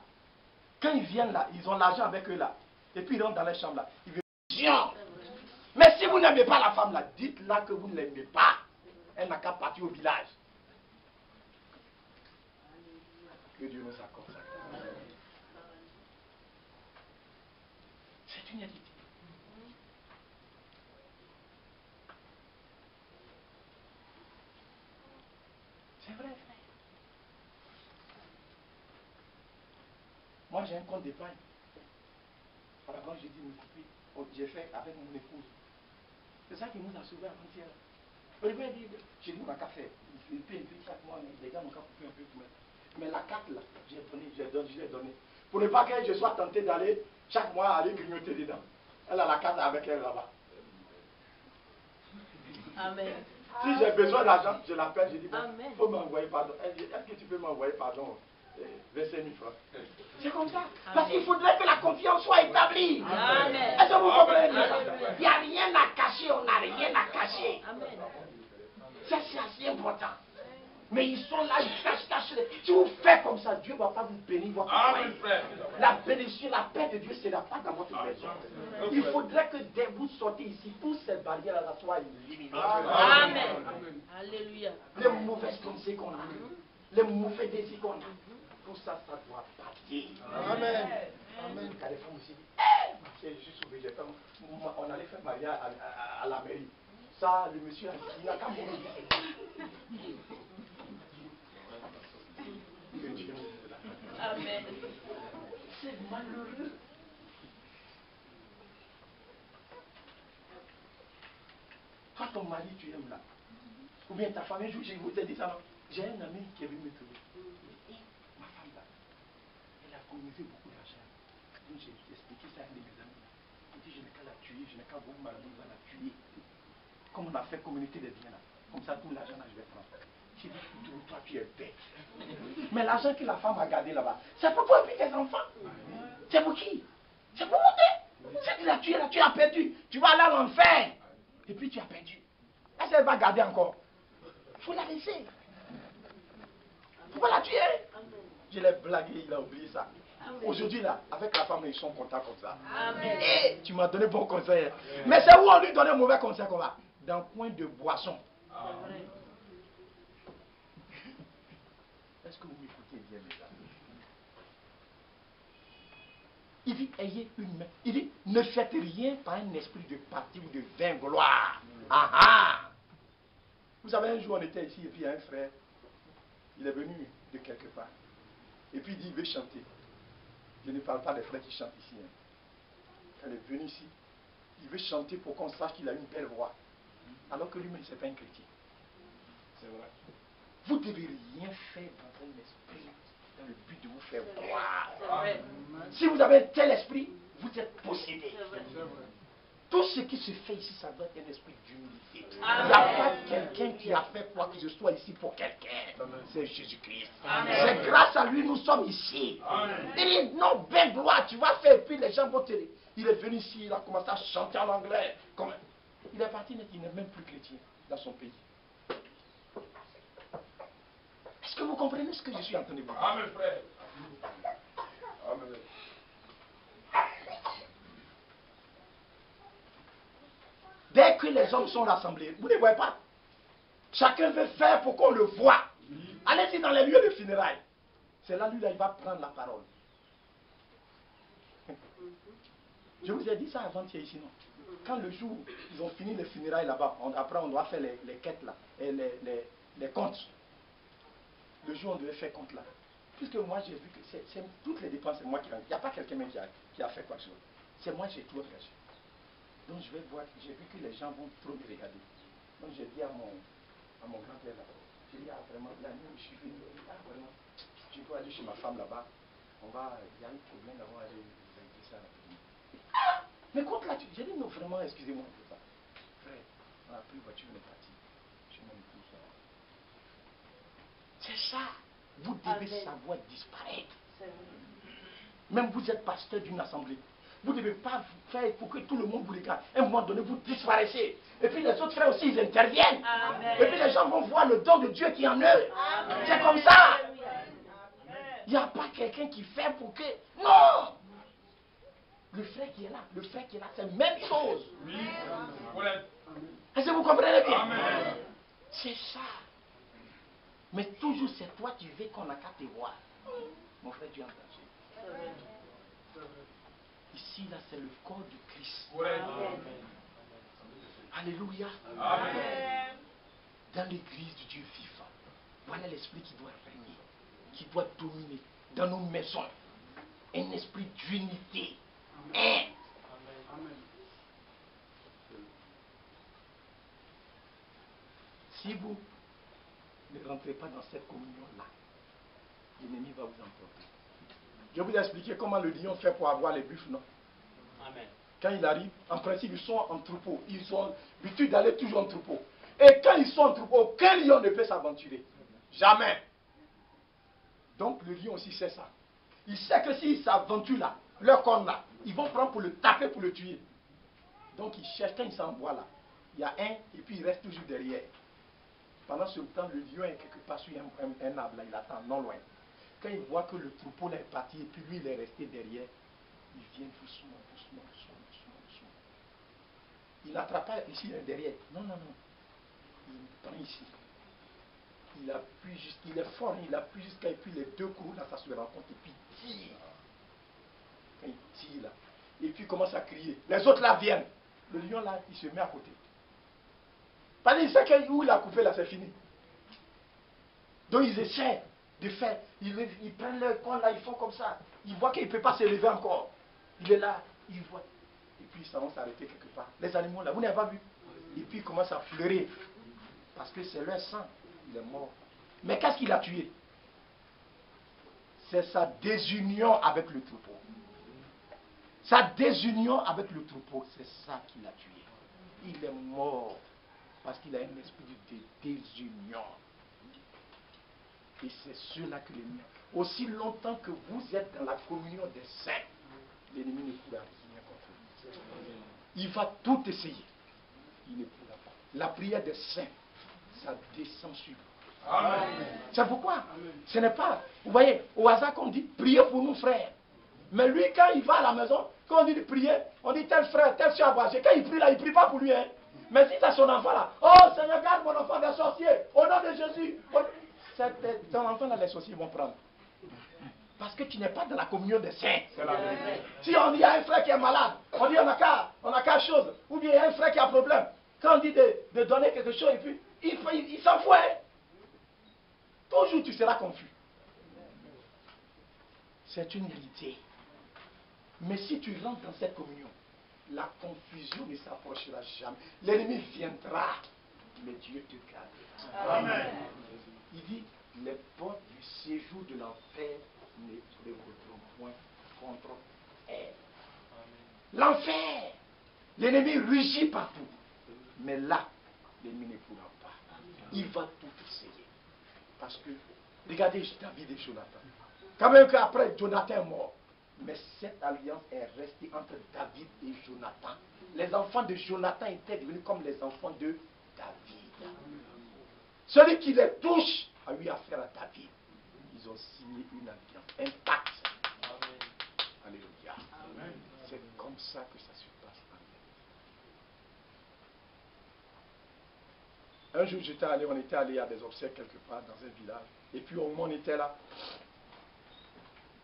Quand ils viennent là, ils ont l'argent avec eux là. Et puis ils rentrent dans les chambres là. Ils viennent. Mais si vous n'aimez pas la femme là, dites-la que vous ne l'aimez pas. Elle n'a qu'à partir au village. Que Dieu nous accorde ça. C'est une réalité. C'est vrai, frère. Moi, j'ai un compte d'épargne. Voilà, quand j'ai dit multiplier, j'ai fait avec mon épouse. C'est ça qui nous a sauvés avant-hier. J'ai dit, on n'a qu'à faire. Il paye chaque mois, les gars n'ont qu'à couper un peu tout. Mais la carte là, je l'ai donnée. Pour ne pas que je sois tenté d'aller chaque mois aller grignoter dedans. Elle a la carte avec elle là-bas. Amen. Si j'ai besoin d'argent, je l'appelle, je dis, il faut m'envoyer pardon. Elle dit, est-ce que tu peux m'envoyer pardon 25 000 francs. C'est comme ça. Parce qu'il faudrait que la confiance soit établie. Amen. Est-ce que vous comprenez? Il n'y a rien à cacher, on n'a rien à cacher. Amen. Ça, c'est assez important. Mais ils sont là, ils cachent. Si vous faites comme ça, Dieu ne va pas vous bénir votre foyer. La bénédiction, la paix de Dieu ne sera pas dans votre maison. Il faudrait que dès que vous sortez ici, toutes ces barrières-là soient éliminées. Amen. Alléluia. Les mauvaises pensées qu'on a, les mauvais désirs qu'on a, tout ça, ça doit partir. Amen. Amen. Quand les femmes aussi disent, je suis sauvé, on allait faire mariage à la mairie. Ça, le monsieur a dit, il n'a qu'à mourir. Amen. C'est malheureux. Toi, ton mari, tu aimes là. Ou bien ta famille, je vous ai dit ça. J'ai un ami qui est venu me trouver. Ma femme là, elle a communiqué beaucoup d'argent. Donc j'ai expliqué ça à un de mes amis. Il dit, je n'ai qu'à la tuer, je n'ai qu'à voir ma vie, va la tuer. Comme on a fait communiquer des biens là. Comme ça, tout l'argent là, je vais prendre. J'ai dit, toi, tu es bête. Mais l'argent que la femme a gardé là-bas, c'est pour toi et puis tes enfants. C'est pour qui? C'est pour monter. Si tu l'as tué là, tu as perdu. Tu vas aller à l'enfer. Et puis tu as perdu. Est-ce qu'elle va garder encore? Il faut la laisser. Il faut la tuer. Je l'ai blagué, il a oublié ça. Aujourd'hui là, avec la femme, ils sont contents comme ça. Amen. Et tu m'as donné bon conseil. Mais c'est où on lui donne un mauvais conseil comme ça? Dans le coin de boisson. Est-ce que vous m'écoutez bien, mes amis? Il dit, ayez une main. Il dit, ne faites rien par un esprit de parti ou de vain gloire. Ah ah! Vous savez, un jour on était ici et puis il y a un frère, il est venu de quelque part. Et puis il dit, il veut chanter. Je ne parle pas des frères qui chantent ici. Hein. Quand il est venu ici, il veut chanter pour qu'on sache qu'il a une belle voix. Alors que lui-même, ce n'est pas un chrétien. C'est vrai. Vous ne devez rien faire dans un esprit dans le but de vous faire croire. Si vous avez un tel esprit, vous êtes possédé. Tout ce qui se fait ici, ça doit être un esprit d'humilité. Il n'y a pas quelqu'un qui a fait quoi que ce soit ici pour quelqu'un. C'est Jésus-Christ. C'est grâce à lui nous sommes ici. Il dit, non, ben gloire, tu vas faire, et puis les gens vont te dire. Il est venu ici, il a commencé à chanter en anglais. Il est parti, il n'est même plus chrétien dans son pays. Est-ce que vous comprenez ce que je suis en train de vous dire? Amen, frère. Amen. Dès que les hommes sont rassemblés, vous ne voyez pas. Chacun veut faire pour qu'on le voie. Allez-y dans les lieux de funérailles. C'est là, lui, là, il va prendre la parole. Je vous ai dit ça avant-hier ici, non? Quand le jour, ils ont fini les funérailles là-bas, après on doit faire les quêtes là, et les comptes. Le jour, on devait faire compte là. Puisque moi, j'ai vu que c'est toutes les dépenses, c'est moi qui... Il n'y a pas quelqu'un même qui a fait quoi que ce soit. C'est moi, j'ai tout engagé. Donc je vais voir, j'ai vu que les gens vont trop me regarder. Donc j'ai dit à mon grand-père là, j'ai dit, ah vraiment, la nuit où je suis venu, ah vraiment, je dois aller chez ma femme là-bas, il y a un problème là-bas, elle régler ça rapidement. Ah, mais contre là, j'ai dit non, vraiment, excusez-moi pour ça. Frère, on a pris une voiture, on est parti. Je m'en tout ça. C'est ça, vous devez savoir disparaître. Même vous êtes pasteur d'une assemblée. Vous ne devez pas faire pour que tout le monde vous regarde. À un moment donné, vous disparaissez. Et puis les autres frères aussi, ils interviennent. Amen. Et puis les gens vont voir le don de Dieu qui est en eux. C'est comme ça. Il n'y a pas quelqu'un qui fait pour que... Non. Le frère qui est là, c'est la même chose. Oui. Est-ce que vous comprenez bien? Amen. C'est ça. Mais toujours c'est toi qui veux qu'on n'a qu'à te voir. Mon frère, tu es en danger. Ici, là, c'est le corps du Christ. Amen. Alléluia. Amen. Dans l'église du Dieu vivant, voilà l'esprit qui doit régner, qui doit dominer dans nos maisons. Un esprit d'unité. si vous ne rentrez pas dans cette communion-là, l'ennemi va vous emporter. Je vais vous expliquer comment le lion fait pour avoir les buffles, non? Amen. Quand il arrive, en principe, ils sont en troupeau. Ils ont l'habitude d'aller toujours en troupeau. Et quand ils sont en troupeau, aucun lion ne peut s'aventurer. Jamais. Donc le lion aussi sait ça. Il sait que s'ils s'aventurent là, leur corps là, ils vont prendre pour le taper, pour le tuer. Donc il cherche, quand il s'envoie là, il y a un et puis il reste toujours derrière. Pendant ce temps, le lion est quelque part sur un arbre là, il attend non loin. Quand il voit que le troupeau là est parti et puis lui il est resté derrière, il vient doucement, doucement, doucement, doucement, doucement. Il n'attrape pas ici derrière. Non, non, non. Il prend ici. Il appuie juste, il est fort, il appuie jusqu'à et puis les deux coups là, ça se rencontre et puis il tire. Quand il tire là, et puis il commence à crier. Les autres là viennent. Le lion là, il se met à côté. Parce qu'il sait que où il a coupé là, c'est fini. Donc ils essaient de faire, ils prennent leur corps là, ils font comme ça. Ils voient qu'il ne peut pas se lever encore. Il est là, il voit. Et puis ça va s'arrêter quelque part. Les animaux là, vous n'avez pas vu? Et puis ils commencent à pleurer. Parce que c'est leur sang. Il est mort. Mais qu'est-ce qu'il a tué? C'est sa désunion avec le troupeau. Sa désunion avec le troupeau, c'est ça qu'il a tué. Il est mort parce qu'il a un esprit de désunion. Et c'est cela que l'ennemi... Aussi longtemps que vous êtes dans la communion des saints, l'ennemi ne pourra rien contre vous. Il va tout essayer. Il ne pourra pas. La prière des saints, ça descend sur vous. C'est pourquoi ce n'est pas, vous voyez, au hasard qu'on dit priez pour nous frères. Mais lui, quand il va à la maison, quand on dit de prier, on dit tel frère, tel soeur âgé. Quand il prie là, il ne prie pas pour lui. Hein. Mais si c'est son enfant là, oh Seigneur, garde mon enfant des sorciers, au nom de Jésus. Ton enfant là, les sorciers vont prendre. Parce que tu n'es pas dans la communion des saints. Si on dit il y a un frère qui est malade, on dit on a quelque chose, ou bien il y a un frère qui a un problème. Quand on dit de donner quelque chose, et puis il s'en fout. Hein. Toujours tu seras confus. C'est une réalité. Mais si tu rentres dans cette communion, la confusion ne s'approchera jamais. L'ennemi viendra, mais Dieu te garde. Amen. Il dit, les portes du séjour de l'enfer ne prévaudront point contre elle. L'enfer, l'ennemi rugit partout. Mais là, l'ennemi ne pourra pas. Il va tout essayer. Parce que, regardez David et Jonathan. Quand même qu'après, Jonathan est mort. Mais cette alliance est restée entre David et Jonathan. Les enfants de Jonathan étaient devenus comme les enfants de David. Celui qui les touche a eu affaire à David. Ils ont signé une alliance, un pacte. Alléluia. C'est comme ça que ça se passe. Un jour, on était allé à des obsèques quelque part dans un village. Et puis au moment où on était là,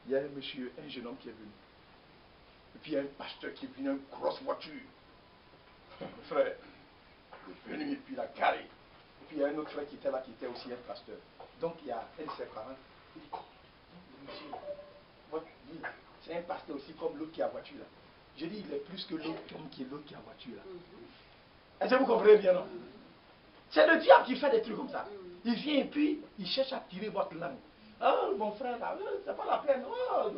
il y a un monsieur, un jeune homme qui est venu. Et puis il y a un pasteur qui est venu, une grosse voiture. Frère, il est venu et puis il a garé. Et puis il y a un autre frère qui était là, qui était aussi un pasteur. Donc il y a un de ses parents. Il dit, monsieur, c'est un pasteur aussi comme l'autre qui a voiture là. Je dis, il est plus que l'autre qui est l'autre qui a voiture là. Est-ce que vous comprenez bien, non? C'est le diable qui fait des trucs comme ça. Il vient et puis il cherche à tirer votre langue. Oh, mon frère là, c'est pas la peine. Oh,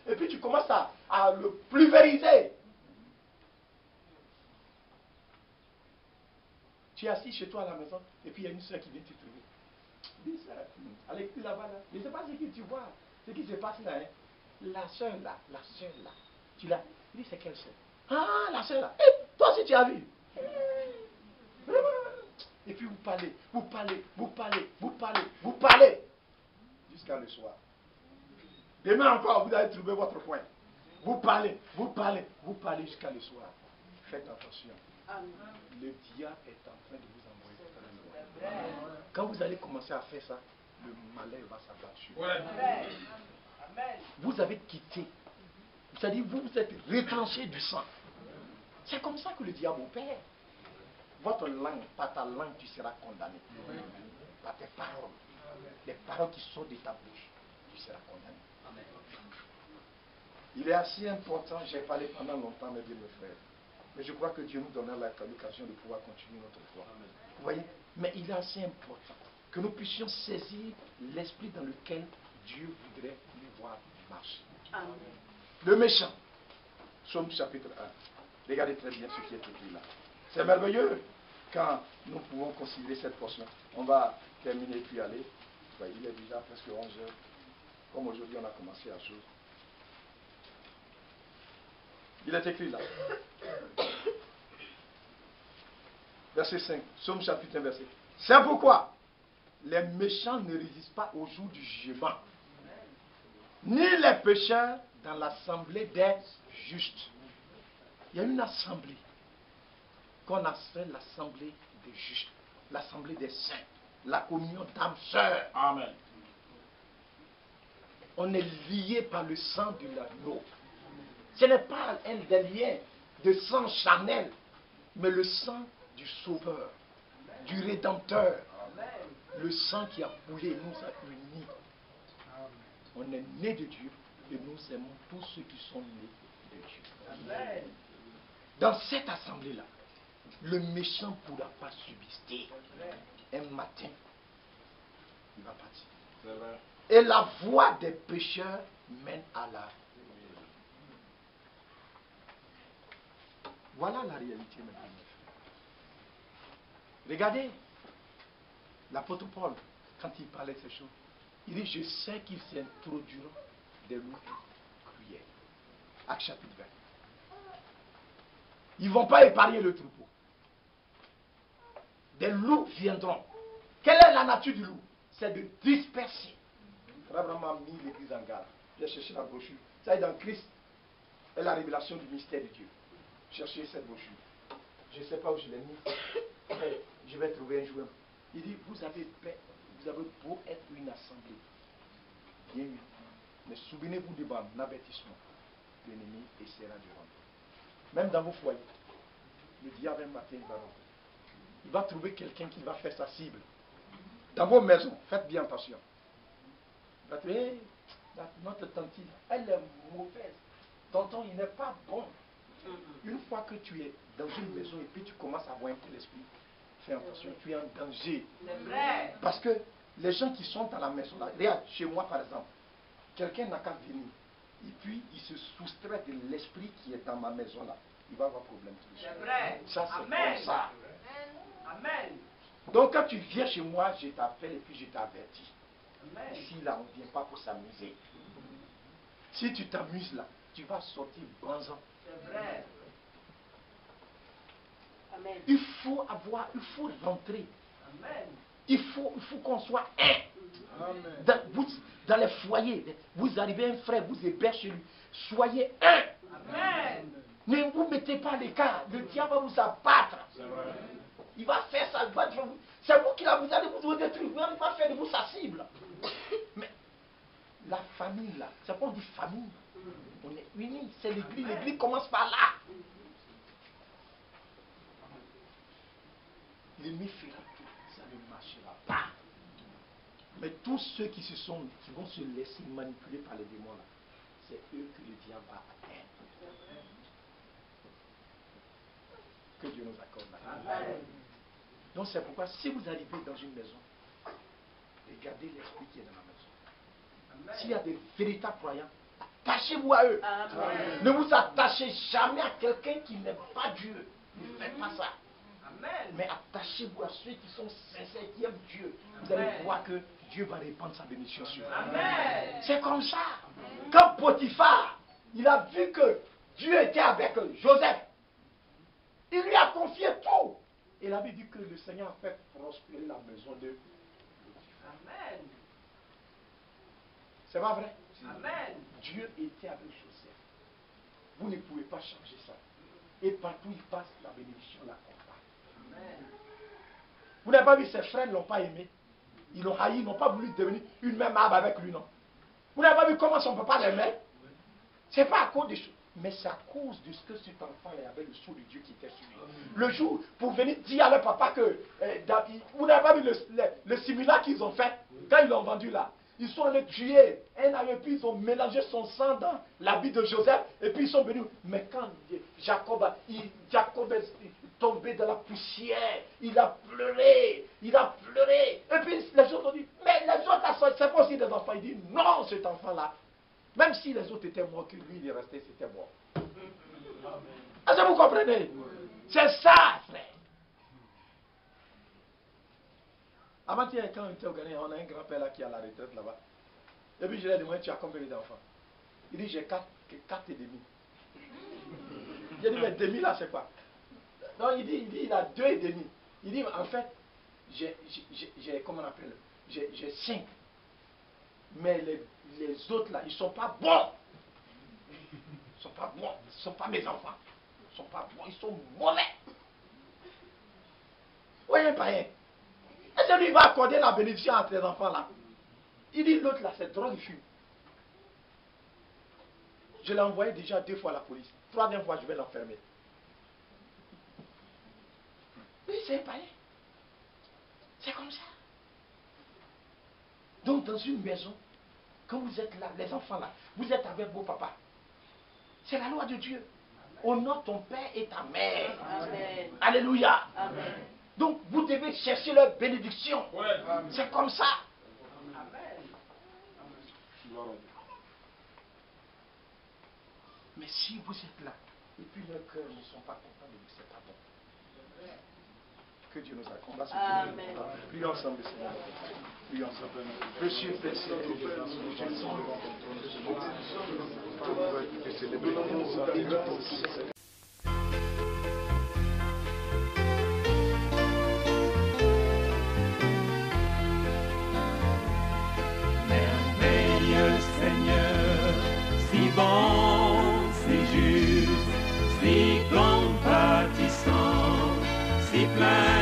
et puis tu commences à le pulvériser. Tu es assis chez toi à la maison et puis il y a une soeur qui vient te trouver. Dis ça, allez, plus là-bas là. Je ne sais pas ce que tu vois, ce qui se passe là. Hein. La soeur là, tu l'as. Il dit c'est quelle soeur? Ah, la soeur là. Hey, toi aussi tu as vu. Et puis vous parlez, jusqu'à le soir. Demain encore, vous allez trouver votre point. Vous parlez jusqu'à le soir. Faites attention. Le diable est en train de vous envoyer. Quand vous allez commencer à faire ça, le malheur va s'abattre sur vous. Vous avez quitté. C'est-à-dire, vous êtes retranché du sang. C'est comme ça que le diable opère. Votre langue, par ta langue, tu seras condamné. Par tes paroles. Les paroles qui sortent de ta bouche, tu seras condamné. Amen. Il est assez important, j'ai parlé pendant longtemps, mes bien mes frères. Mais je crois que Dieu nous donnera l'occasion de pouvoir continuer notre foi. Vous voyez, Mais il est assez important que nous puissions saisir l'esprit dans lequel Dieu voudrait nous voir marcher. Amen. Le méchant. Psaume chapitre 1. Regardez très bien ce qui est écrit là. C'est merveilleux quand nous pouvons considérer cette portion. On va terminer puis aller. Il est déjà presque 11 heures. Comme aujourd'hui on a commencé à chose. Il est écrit là. Verset 5. Psaume chapitre 1 verset. C'est pourquoi les méchants ne résistent pas au jour du jugement, ni les pécheurs dans l'assemblée des justes. Il y a une assemblée qu'on a fait l'assemblée des justes, l'assemblée des saints, la communion d'âmes sœurs. Amen. On est lié par le sang de l'agneau. Ce n'est pas un des liens de sang charnel, mais le sang du Sauveur, du Rédempteur. Le sang qui a coulé nous a unis. On est nés de Dieu et nous aimons tous ceux qui sont nés de Dieu. Amen. Dans cette assemblée-là, le méchant ne pourra pas subsister. Un matin, il va partir. Et la voie des pécheurs mène à la... Voilà la réalité maintenant. Regardez, l'apôtre Paul, quand il parlait de ces choses, il dit, je sais qu'ils s'introduiront des loups cruels. Acte chapitre 20. Ils ne vont pas épargner le troupeau. Des loups viendront. Quelle est la nature du loup? C'est de disperser. On a vraiment mis l'église en garde. J'ai cherché la brochure. Ça est dans Christ et la révélation du mystère de Dieu. Cherchez cette brochure. Je ne sais pas où je l'ai mis. Mais je vais trouver un jour. Il dit, vous avez beau être une assemblée bien unie, mais souvenez-vous de mon avertissement. L'ennemi essaiera de rentrer. Même dans vos foyers, le diable un matin il va rentrer. Il va trouver quelqu'un qui va faire sa cible. Dans vos maisons, faites bien attention. Il va trouver, hey, notre tante, elle est mauvaise. Tonton, il n'est pas bon. Une fois que tu es dans une maison et puis tu commences à voir un peu l'esprit, fais attention, tu es en danger. Parce que les gens qui sont dans la maison là, regarde, chez moi par exemple, quelqu'un n'a qu'à venir. Et puis il se soustrait de l'esprit qui est dans ma maison là. Il va avoir problème tout de suite. Ça c'est comme ça. Amen. Donc quand tu viens chez moi, je t'appelle et puis je t'avertis. Ici là, on ne vient pas pour s'amuser. Si tu t'amuses là, tu vas sortir bonzant. C'est vrai. Amen. Il faut rentrer. Amen. Il faut qu'on soit un. Dans les foyers, vous arrivez un frère, vous hébergez chez lui. Soyez un. Amen. Ne vous mettez pas à l'écart. Le diable va vous abattre. Il va faire ça. C'est vous qui vous allez vous détruire. Vous n'allez pas faire de vous sa cible. Mais la famille là, c'est pas on dit famille. On est unis. C'est l'église. L'église commence par là. L'ennemi fera tout. Ça ne marchera pas. Mais tous ceux qui vont se laisser manipuler par les démons là, c'est eux que le diable va atteindre. Que Dieu nous accorde la grâce. Donc c'est pourquoi si vous arrivez dans une maison, regardez l'esprit qui est dans la maison. S'il y a des véritables croyants, attachez-vous à eux. Amen. Ne vous attachez jamais à quelqu'un qui n'est pas Dieu. Ne faites pas ça. Amen. Mais attachez-vous à ceux qui sont sincères, qui aiment Dieu. Vous allez voir que Dieu va répandre sa bénédiction sur vous. Amen. C'est comme ça. Quand Potiphar, il a vu que Dieu était avec Joseph, il lui a confié tout. Et il avait dit que le Seigneur a fait prospérer la maison de Potiphar. Amen. C'est pas vrai? Amen. Dieu était avec Joseph. Vous ne pouvez pas changer ça. Et partout il passe, la bénédiction l'accompagne. Amen. Vous n'avez pas vu, ses frères ne l'ont pas aimé. Ils l'ont haï, ils n'ont pas voulu devenir une même arbre avec lui, non. Vous n'avez pas vu comment son papa l'aimait? Ce n'est pas à cause des choses, mais c'est à cause de ce que cet enfant avait le sceau de Dieu qui était sur lui. Le jour, pour venir dire à leur papa que, vous n'avez pas vu le simulacre qu'ils ont fait, quand ils l'ont vendu là. Ils sont allés tuer un ami, puis ils ont mélangé son sang dans l'habit de Joseph, et puis ils sont venus. Mais quand Jacob tombé dans la poussière. Il a pleuré. Il a pleuré. Et puis les autres ont dit, mais les autres, c'est pas aussi des enfants. Il dit, non, cet enfant-là, même si les autres étaient morts, que lui, il est resté, c'était mort. Est-ce que vous comprenez? C'est ça, frère. Avant-hier, quand on était au Ghana, on a un grand-père là qui est à la retraite là-bas. Et puis je lui ai demandé, tu as combien d'enfants? Il dit, j'ai 4 et demi. J'ai dit, mais demi là, c'est quoi? Non, il dit, il a 2 et demi. Il dit, en fait, j'ai comment on appelle? J'ai 5. Mais les autres là, ils ne sont pas bons. Ils ne sont pas bons. Ils ne sont pas mes enfants. Ils ne sont pas bons. Ils sont mauvais. Voyez, païen. Est-ce que lui va accorder la bénédiction à tes enfants là? Il dit, l'autre là, c'est drogue, il fume. Je l'ai envoyé déjà 2 fois à la police. 3e fois, je vais l'enfermer. Oui, c'est un païen. C'est comme ça. Donc, dans une maison, quand vous êtes là, les enfants là, vous êtes avec vos papas. C'est la loi de Dieu. Honore ton père et ta mère. Amen. Alléluia. Amen. Donc, vous devez chercher leur bénédiction. C'est comme ça. Mais si vous êtes là, et puis leurs cœurs ne sont pas contents de vous, c'est pas bon. Que Dieu nous accorde. On va se Amen. prier ensemble, Seigneur. Prions ensemble. Précieux Père, Seigneur, Jésus, que c'est le bénédiction. Merveilleux Seigneur, si bon, si juste, si compatissant, si plein